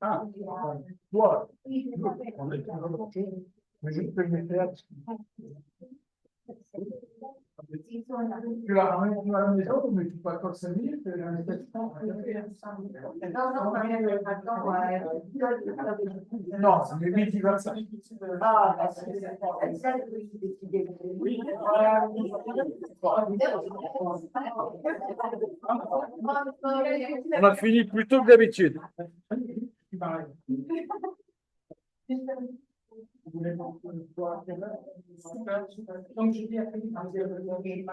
Ah, toi, mais je peux le faire. Tu la ramènes à la maison, mais tu peux encore 5 minutes. Non, c'est les 8h25. Ah, On a fini plus tôt que d'habitude. Donc, je dis à Philippe,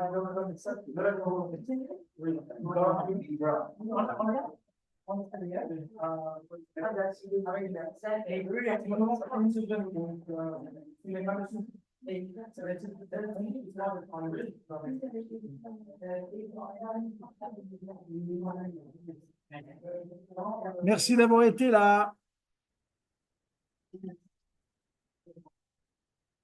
Merci d'avoir été là.